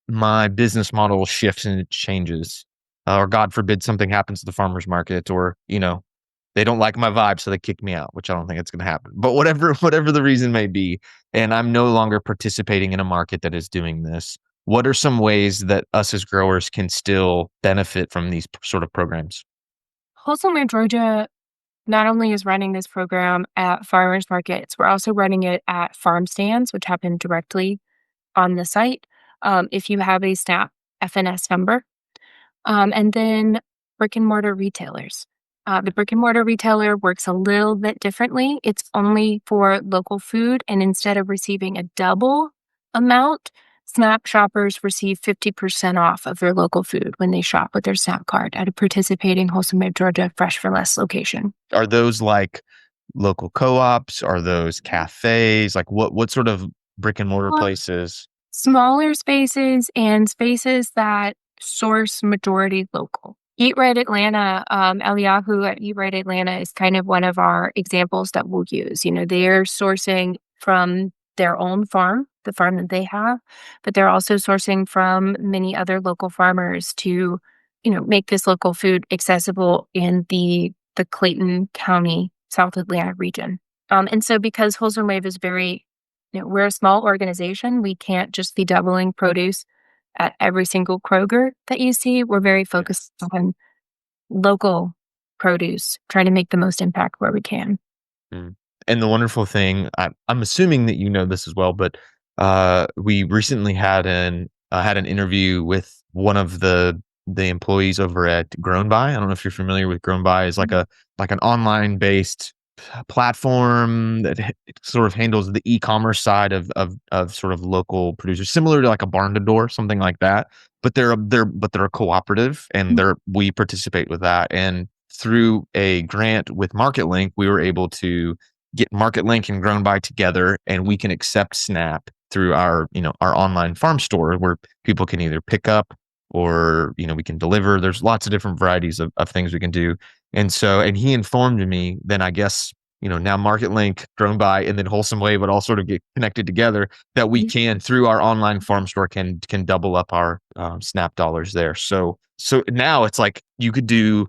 my business model shifts and it changes, or God forbid something happens to the farmers market, or they don't like my vibe, so they kick me out, which I don't think it's going to happen. But whatever, whatever the reason may be, and I'm no longer participating in a market that is doing this. What are some ways that us as growers can still benefit from these sort of programs? Wholesome, Georgia not only is running this program at farmers markets, we're also running it at farm stands, which happen directly on the site. If you have a SNAP FNS number, and then brick and mortar retailers. The brick and mortar retailer works a little bit differently. It's only for local food, and instead of receiving a double amount, SNAP shoppers receive 50% off of their local food when they shop with their SNAP card at a participating Wholesome Wave Georgia Fresh for Less location. Are those like local co-ops? Are those cafes? Like what sort of brick and mortar places? Smaller spaces and spaces that source majority local. Eat Right Atlanta, Eliyahu at Eat Right Atlanta is kind of one of our examples that we'll use. They're sourcing from their own farm, the farm that they have, but they're also sourcing from many other local farmers to, make this local food accessible in the Clayton County, South Atlanta region. And so because Wholesome Wave is very we're a small organization. We can't just be doubling produce at every single Kroger that you see. We're very focused Yes. on local produce, trying to make the most impact where we can. Mm. And the wonderful thing, I'm assuming that you know this as well, but we recently had an interview with one of the employees over at Grown By. I don't know if you're familiar with Grown By. Is Mhm. like an online based platform that sort of handles the e-commerce side of sort of local producers, similar to like a barn to door, something like that. But they're a cooperative, and we participate with that. And through a grant with MarketLink, we were able to get MarketLink and Grown By together, and we can accept Snap through our online farm store where people can either pick up or we can deliver. There's lots of different varieties of things we can do. And he informed me, then I guess, now MarketLink, Grown By, and then Wholesome Way would all sort of get connected together, that we Yeah. can, through our online farm store, can double up our Snap dollars there. So now it's like you could do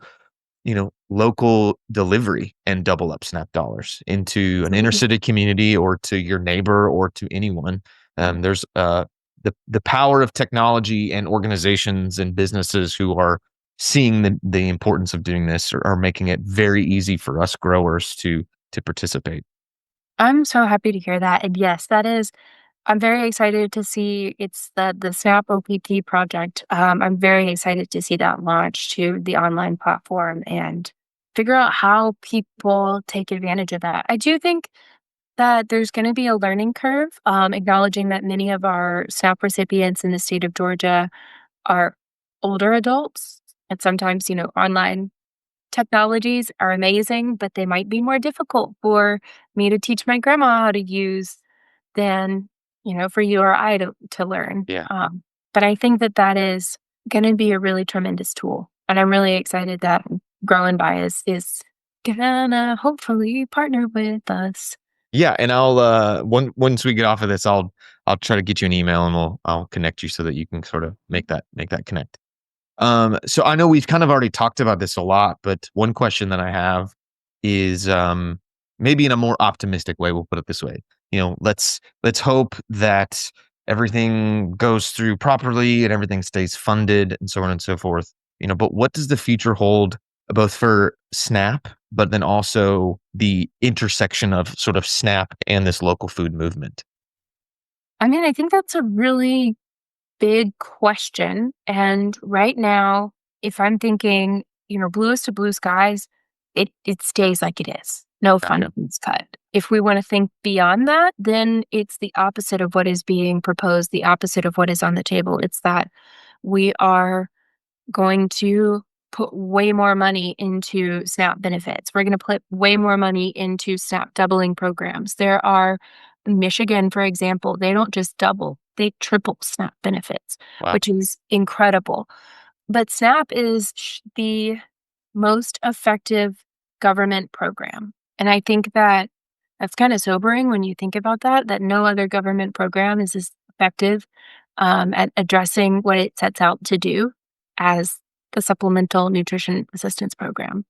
local delivery and double up SNAP dollars into an inner Absolutely. city community or to your neighbor or to anyone. There's the power of technology, and organizations and businesses who are seeing the importance of doing this are making it very easy for us growers to participate. I'm so happy to hear that. And yes, I'm very excited to see it's the SNAP OPT project. I'm very excited to see that launch to the online platform and figure out how people take advantage of that. I do think that there's going to be a learning curve, acknowledging that many of our SNAP recipients in the state of Georgia are older adults. And sometimes, online technologies are amazing, but they might be more difficult for me to teach my grandma how to use than, for you or I to learn. Yeah. But I think that that is going to be a really tremendous tool. And I'm really excited that Growing By is gonna hopefully partner with us. Yeah, and I'll once we get off of this, I'll try to get you an email, and I'll connect you so that you can sort of make that connect. So I know we've kind of already talked about this a lot, but one question that I have is, maybe in a more optimistic way, we'll put it this way. Let's hope that everything goes through properly and everything stays funded and so on and so forth. But what does the future hold, both for Snap, but then also the intersection of sort of Snap and this local food movement? I mean, I think that's a really big question. And right now, if I'm thinking, bluest to blue skies, it stays like it is. No Gotcha. funding's cut. if we want to think beyond that, then it's the opposite of what is being proposed, the opposite of what is on the table. It's that we are going to put way more money into SNAP benefits. We're going to put way more money into SNAP doubling programs. There are Michigan, for example, they don't just double, they triple SNAP benefits, Wow. which is incredible. But SNAP is the most effective government program. And I think that that's kind of sobering when you think about that, that no other government program is as effective at addressing what it sets out to do as the Supplemental Nutrition Assistance Program.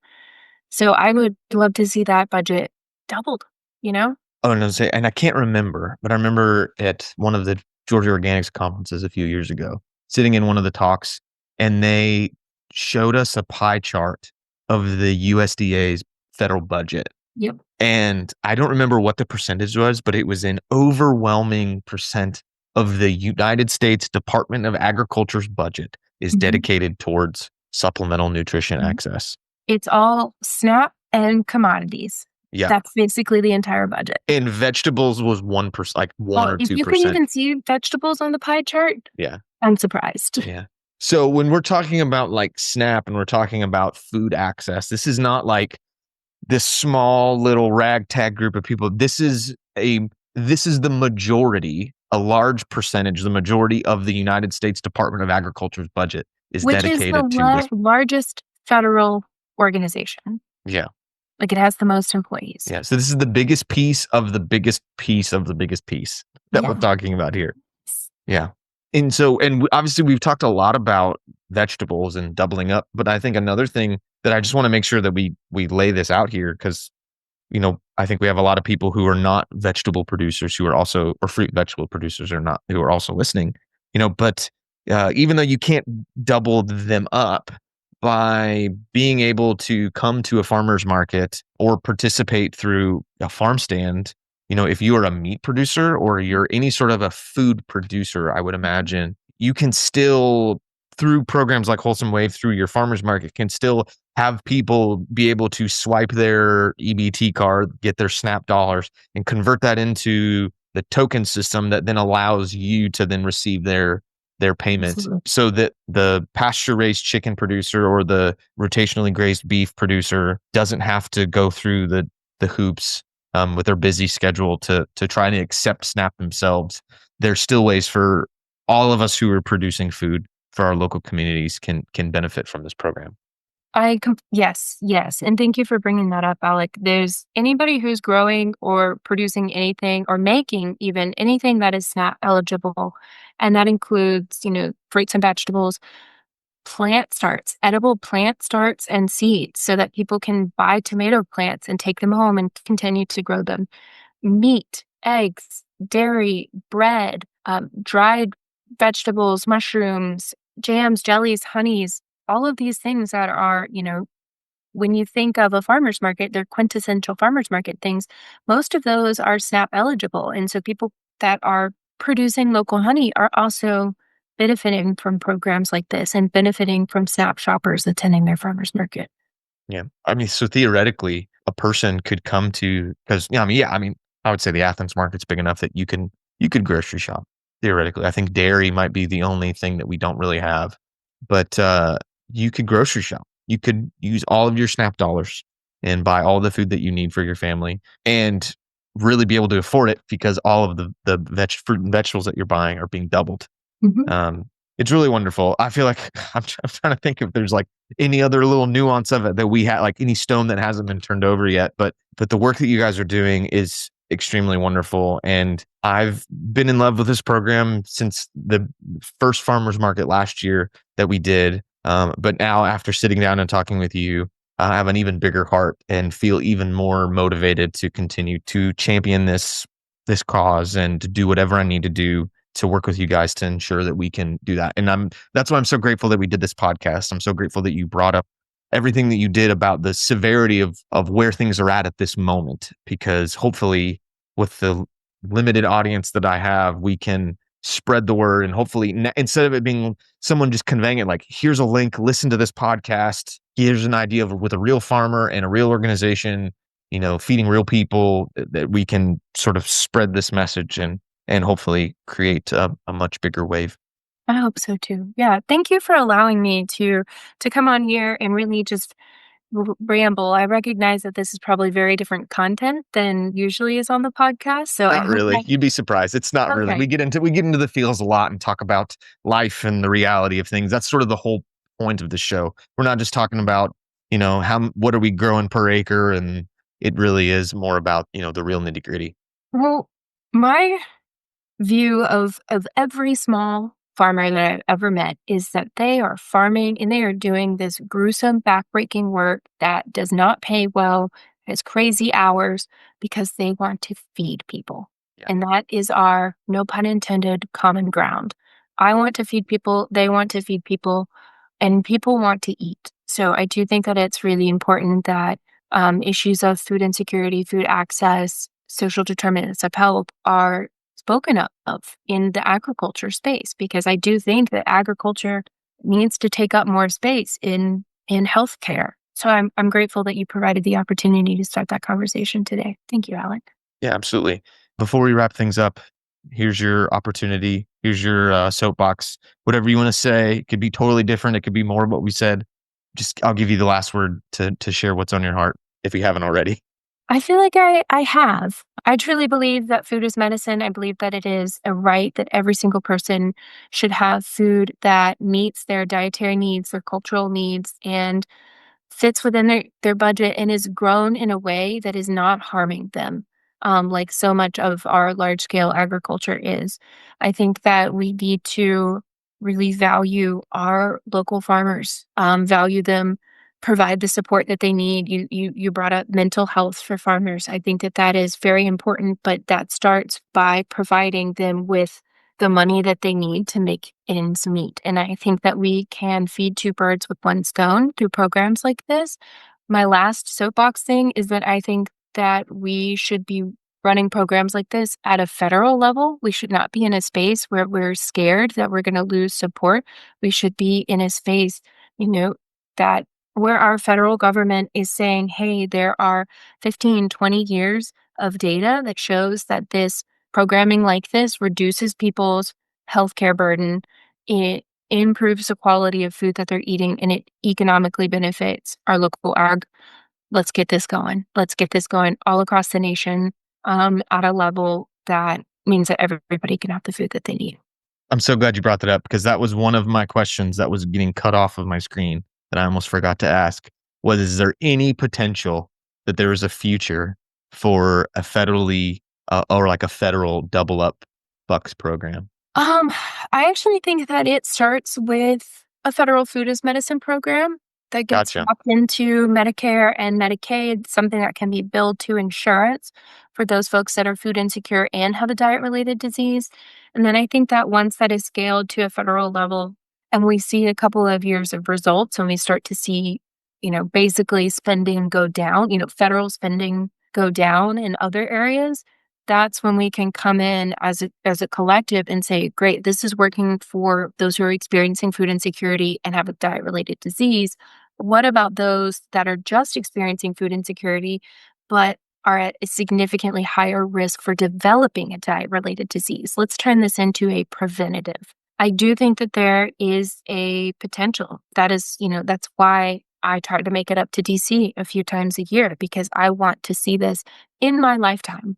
So I would love to see that budget doubled, you know? Oh, no, say, and I can't remember, but I remember at one of the Georgia Organics conferences a few years ago, sitting in one of the talks, and they showed us a pie chart of the USDA's federal budget. Yep. And I don't remember what the percentage was, but it was an overwhelming percent of the United States Department of Agriculture's budget is Mhm. dedicated towards supplemental nutrition Mhm. access. It's all SNAP and commodities. Yeah. That's basically the entire budget. And vegetables was 1%, like 1 Well, or if you can 2%. even see vegetables on the pie chart, Yeah. I'm surprised. Yeah. So when we're talking about like SNAP and we're talking about food access, this is not like this small little ragtag group of people. This is the majority, a large percentage, the majority of the United States Department of Agriculture's budget is Which is the dedicated to this. largest federal organization. Yeah. Like, it has the most employees. Yeah. So this is the biggest piece of the biggest piece of the biggest piece that we're Yeah. talking about here. Yeah. And so, obviously we've talked a lot about vegetables and doubling up, but I think another thing that I just want to make sure that we lay this out here, because, I think we have a lot of people who are not vegetable producers who are also, or fruit vegetable producers are not, who are also listening, but even though you can't double them up by being able to come to a farmer's market or participate through a farm stand, if you are a meat producer or you're any sort of a food producer, I would imagine you can still, through programs like Wholesome Wave, through your farmer's market, can still have people be able to swipe their EBT card, get their SNAP dollars, and convert that into the token system that then allows you to then receive their payment, Absolutely. so that the pasture raised chicken producer or the rotationally grazed beef producer doesn't have to go through the hoops with their busy schedule to try and accept SNAP themselves. There's still ways for all of us who are producing food for our local communities can benefit from this program. Yes, yes, and thank you for bringing that up, Alec. There's anybody who's growing or producing anything or making even anything that is SNAP eligible, and that includes, fruits and vegetables, plant starts, edible plant starts and seeds so that people can buy tomato plants and take them home and continue to grow them. Meat, eggs, dairy, bread, dried vegetables, mushrooms, jams, jellies, honeys, all of these things that are, when you think of a farmer's market, they're quintessential farmer's market things. Most of those are SNAP eligible. And so people that are producing local honey are also benefiting from programs like this and benefiting from SNAP shoppers attending their farmer's market. Yeah. I mean, so theoretically, a person could come to, because I would say the Athens market's big enough that you could grocery shop theoretically. I think dairy might be the only thing that we don't really have, but you could grocery shop. You could use all of your SNAP dollars and buy all the food that you need for your family and really be able to afford it, because all of the fruit and vegetables that you're buying are being doubled. Mhm. It's really wonderful. I feel like I'm trying to think if there's like any other little nuance of it that we had, like any stone that hasn't been turned over yet. But the work that you guys are doing is extremely wonderful. And I've been in love with this program since the first farmers market last year that we did. But now, after sitting down and talking with you, I have an even bigger heart and feel even more motivated to continue to champion this cause and to do whatever I need to do to work with you guys to ensure that we can do that. And that's why I'm so grateful that we did this podcast. I'm so grateful that you brought up everything that you did about the severity of where things are at this moment, because hopefully with the limited audience that I have, we can spread the word, and hopefully instead of it being someone just conveying it like, here's a link, listen to this podcast, here's an idea of with a real farmer and a real organization, feeding real people, that we can sort of spread this message and hopefully create a much bigger wave. I hope so too. Yeah, thank you for allowing me to come on here and really just ramble. I recognize that this is probably very different content than usually is on the podcast, so I Not hope really. that You'd be surprised. It's not really. okay. We get into the feels a lot and talk about life and the reality of things. That's sort of the whole point of the show. We're not just talking about, what are we growing per acre, and it really is more about, the real nitty-gritty. Well, my view of every small farmer that I've ever met is that they are farming and they are doing this gruesome backbreaking work that does not pay well, has crazy hours because they want to feed people. Yeah. And that is our, no pun intended, common ground. I want to feed people, they want to feed people, and people want to eat. So I do think that it's really important that issues of food insecurity, food access, social determinants of health are spoken of in the agriculture space, because I do think that agriculture needs to take up more space in healthcare. So I'm grateful that you provided the opportunity to start that conversation today. Thank you, Alec. Yeah, absolutely. Before we wrap things up, here's your opportunity. Here's your soapbox. Whatever you want to say, it could be totally different. It could be more of what we said. Just, I'll give you the last word to share what's on your heart if you haven't already. I feel like I have. I truly believe that food is medicine. I believe that it is a right that every single person should have food that meets their dietary needs, their cultural needs, and fits within their budget and is grown in a way that is not harming them, like so much of our large scale agriculture is. I think that we need to really value our local farmers, value them, provide the support that they need. You brought up mental health for farmers. I think that that is very important, but that starts by providing them with the money that they need to make ends meet. And I think that we can feed two birds with one stone through programs like this. My last soapbox thing is that I think that we should be running programs like this at a federal level. We should not be in a space where we're scared that we're going to lose support. We should be in a space, you know, that where our federal government is saying, hey, there are 15, 20 years of data that shows that this programming like this reduces people's healthcare burden. It improves the quality of food that they're eating, and it economically benefits our local ag. Let's get this going. Let's get this going all across the nation, at a level that means that everybody can have the food that they need. I'm so glad you brought that up because that was one of my questions that was getting cut off of my screen that I almost forgot to ask. Was, is there any potential that there is a future for a federally or like a federal double up bucks program? Um, I actually think that it starts with a federal food as medicine program that gets Gotcha. wrapped into Medicare and Medicaid, something that can be billed to insurance for those folks that are food insecure and have a diet related disease. And then I think that once that is scaled to a federal level and we see a couple of years of results and we start to see, basically spending go down, federal spending go down in other areas, that's when we can come in as a collective and say, great, this is working for those who are experiencing food insecurity and have a diet related disease. What about those that are just experiencing food insecurity, but are at a significantly higher risk for developing a diet related disease? Let's turn this into a preventative. I do think that there is a potential. That is, that's why I try to make it up to DC a few times a year, because I want to see this in my lifetime.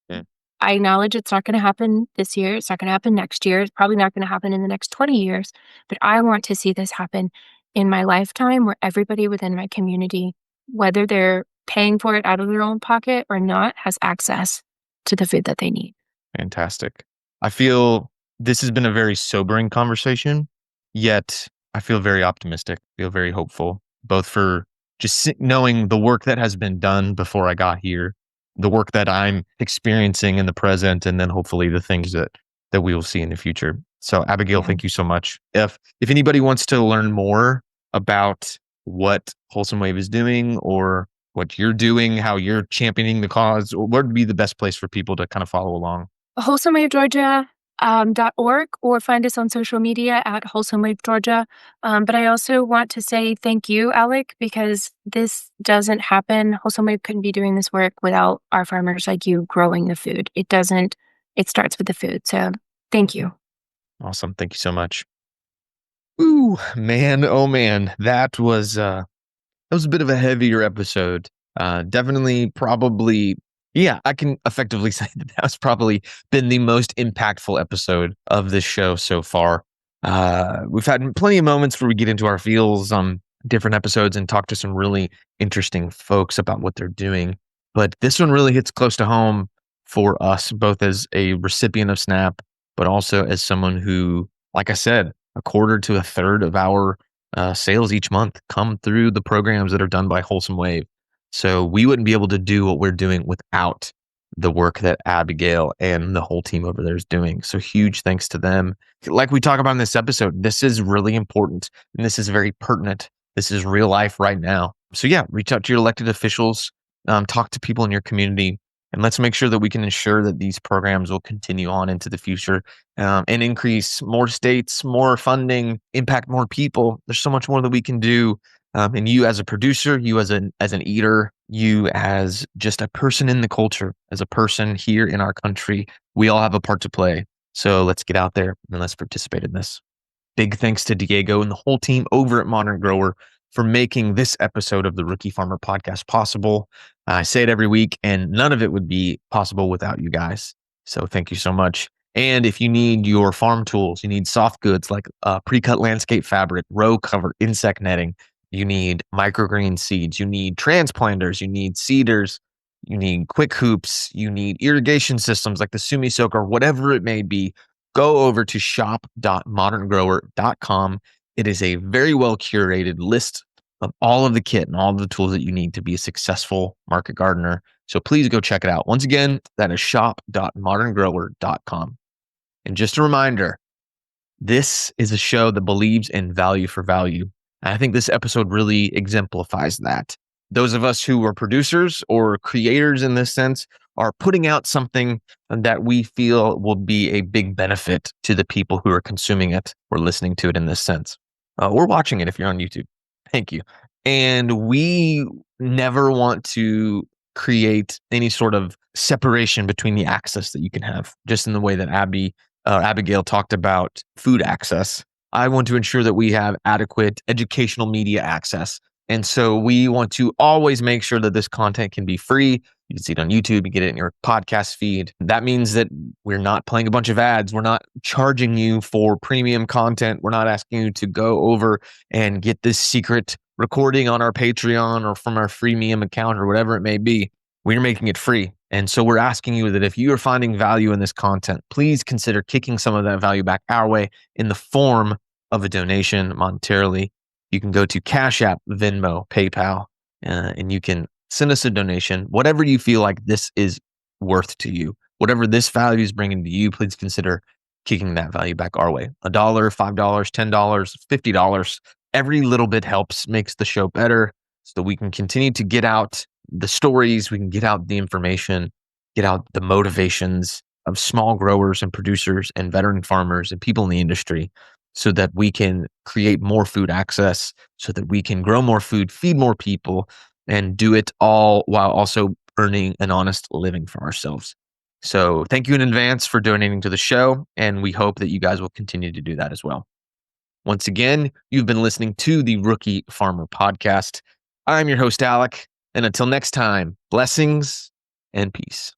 Yeah. I acknowledge it's not going to happen this year. It's not going to happen next year. It's probably not going to happen in the next 20 years. But I want to see this happen in my lifetime where everybody within my community, whether they're paying for it out of their own pocket or not, has access to the food that they need. Fantastic. I feel this has been a very sobering conversation, yet I feel very optimistic, feel very hopeful, both for just knowing the work that has been done before I got here, the work that I'm experiencing in the present, and then hopefully the things that we will see in the future. So Abigail, Yeah. thank you so much. If anybody wants to learn more about what Wholesome Wave is doing or what you're doing, how you're championing the cause, what would be the best place for people to kind of follow along? Wholesome Wave Georgia .org, or find us on social media at Wholesome Wave Georgia. But I also want to say thank you, Alec, because this doesn't happen. Wholesome Wave couldn't be doing this work without our farmers like you growing the food. It doesn't, it starts with the food. So thank you. Awesome. Thank you so much. Ooh, man, oh man, that was a bit of a heavier episode. Definitely, probably, yeah, I can effectively say that that's probably been the most impactful episode of this show so far. We've had plenty of moments where we get into our feels on different episodes and talk to some really interesting folks about what they're doing. But this one really hits close to home for us, both as a recipient of SNAP, but also as someone who, like I said, a quarter to a third of our sales each month come through the programs that are done by Wholesome Wave. So we wouldn't be able to do what we're doing without the work that Abigail and the whole team over there is doing. So huge thanks to them. Like we talk about in this episode, this is really important and this is very pertinent. This is real life right now. So yeah, reach out to your elected officials, talk to people in your community, and let's make sure that we can ensure that these programs will continue on into the future, and increase more states, more funding, impact more people. There's so much more that we can do. And you as a producer, you as an eater, you as just a person in the culture, as a person here in our country, we all have a part to play. So let's get out there and let's participate in this. Big thanks to Diego and the whole team over at Modern Grower for making this episode of the Rookie Farmer podcast possible. I say it every week, and none of it would be possible without you guys. So thank you so much. And if you need your farm tools, you need soft goods like pre-cut landscape fabric, row cover, insect netting, you need microgreen seeds, you need transplanters, you need seeders, you need quick hoops, you need irrigation systems like the Sumi Soaker, whatever it may be, go over to shop.moderngrower.com. It is a very well curated list of all of the kit and all of the tools that you need to be a successful market gardener. So please go check it out. Once again, that is shop.moderngrower.com. And just a reminder, this is a show that believes in value for value. And I think this episode really exemplifies that. Those of us who are producers or creators in this sense are putting out something that we feel will be a big benefit to the people who are consuming it or listening to it in this sense. Or watching it if you're on YouTube. Thank you. And we never want to create any sort of separation between the access that you can have, just in the way that Abigail talked about food access. I want to ensure that we have adequate educational media access. And so we want to always make sure that this content can be free. You can see it on YouTube, you get it in your podcast feed. That means that we're not playing a bunch of ads. We're not charging you for premium content. We're not asking you to go over and get this secret recording on our Patreon or from our freemium account or whatever it may be. We're making it free. And so we're asking you that if you are finding value in this content, please consider kicking some of that value back our way in the form of a donation monetarily. You can go to Cash App, Venmo, PayPal, and you can send us a donation. Whatever you feel like this is worth to you, whatever this value is bringing to you, please consider kicking that value back our way. $1, $5, $10, $50. Every little bit helps, makes the show better so that we can continue to get out the stories, we can get out the information, get out the motivations of small growers and producers and veteran farmers and people in the industry so that we can create more food access, so that we can grow more food, feed more people, and do it all while also earning an honest living for ourselves. So thank you in advance for donating to the show, and we hope that you guys will continue to do that as well. Once again, you've been listening to the Rookie Farmer Podcast. I'm your host, Alec, and until next time, blessings and peace.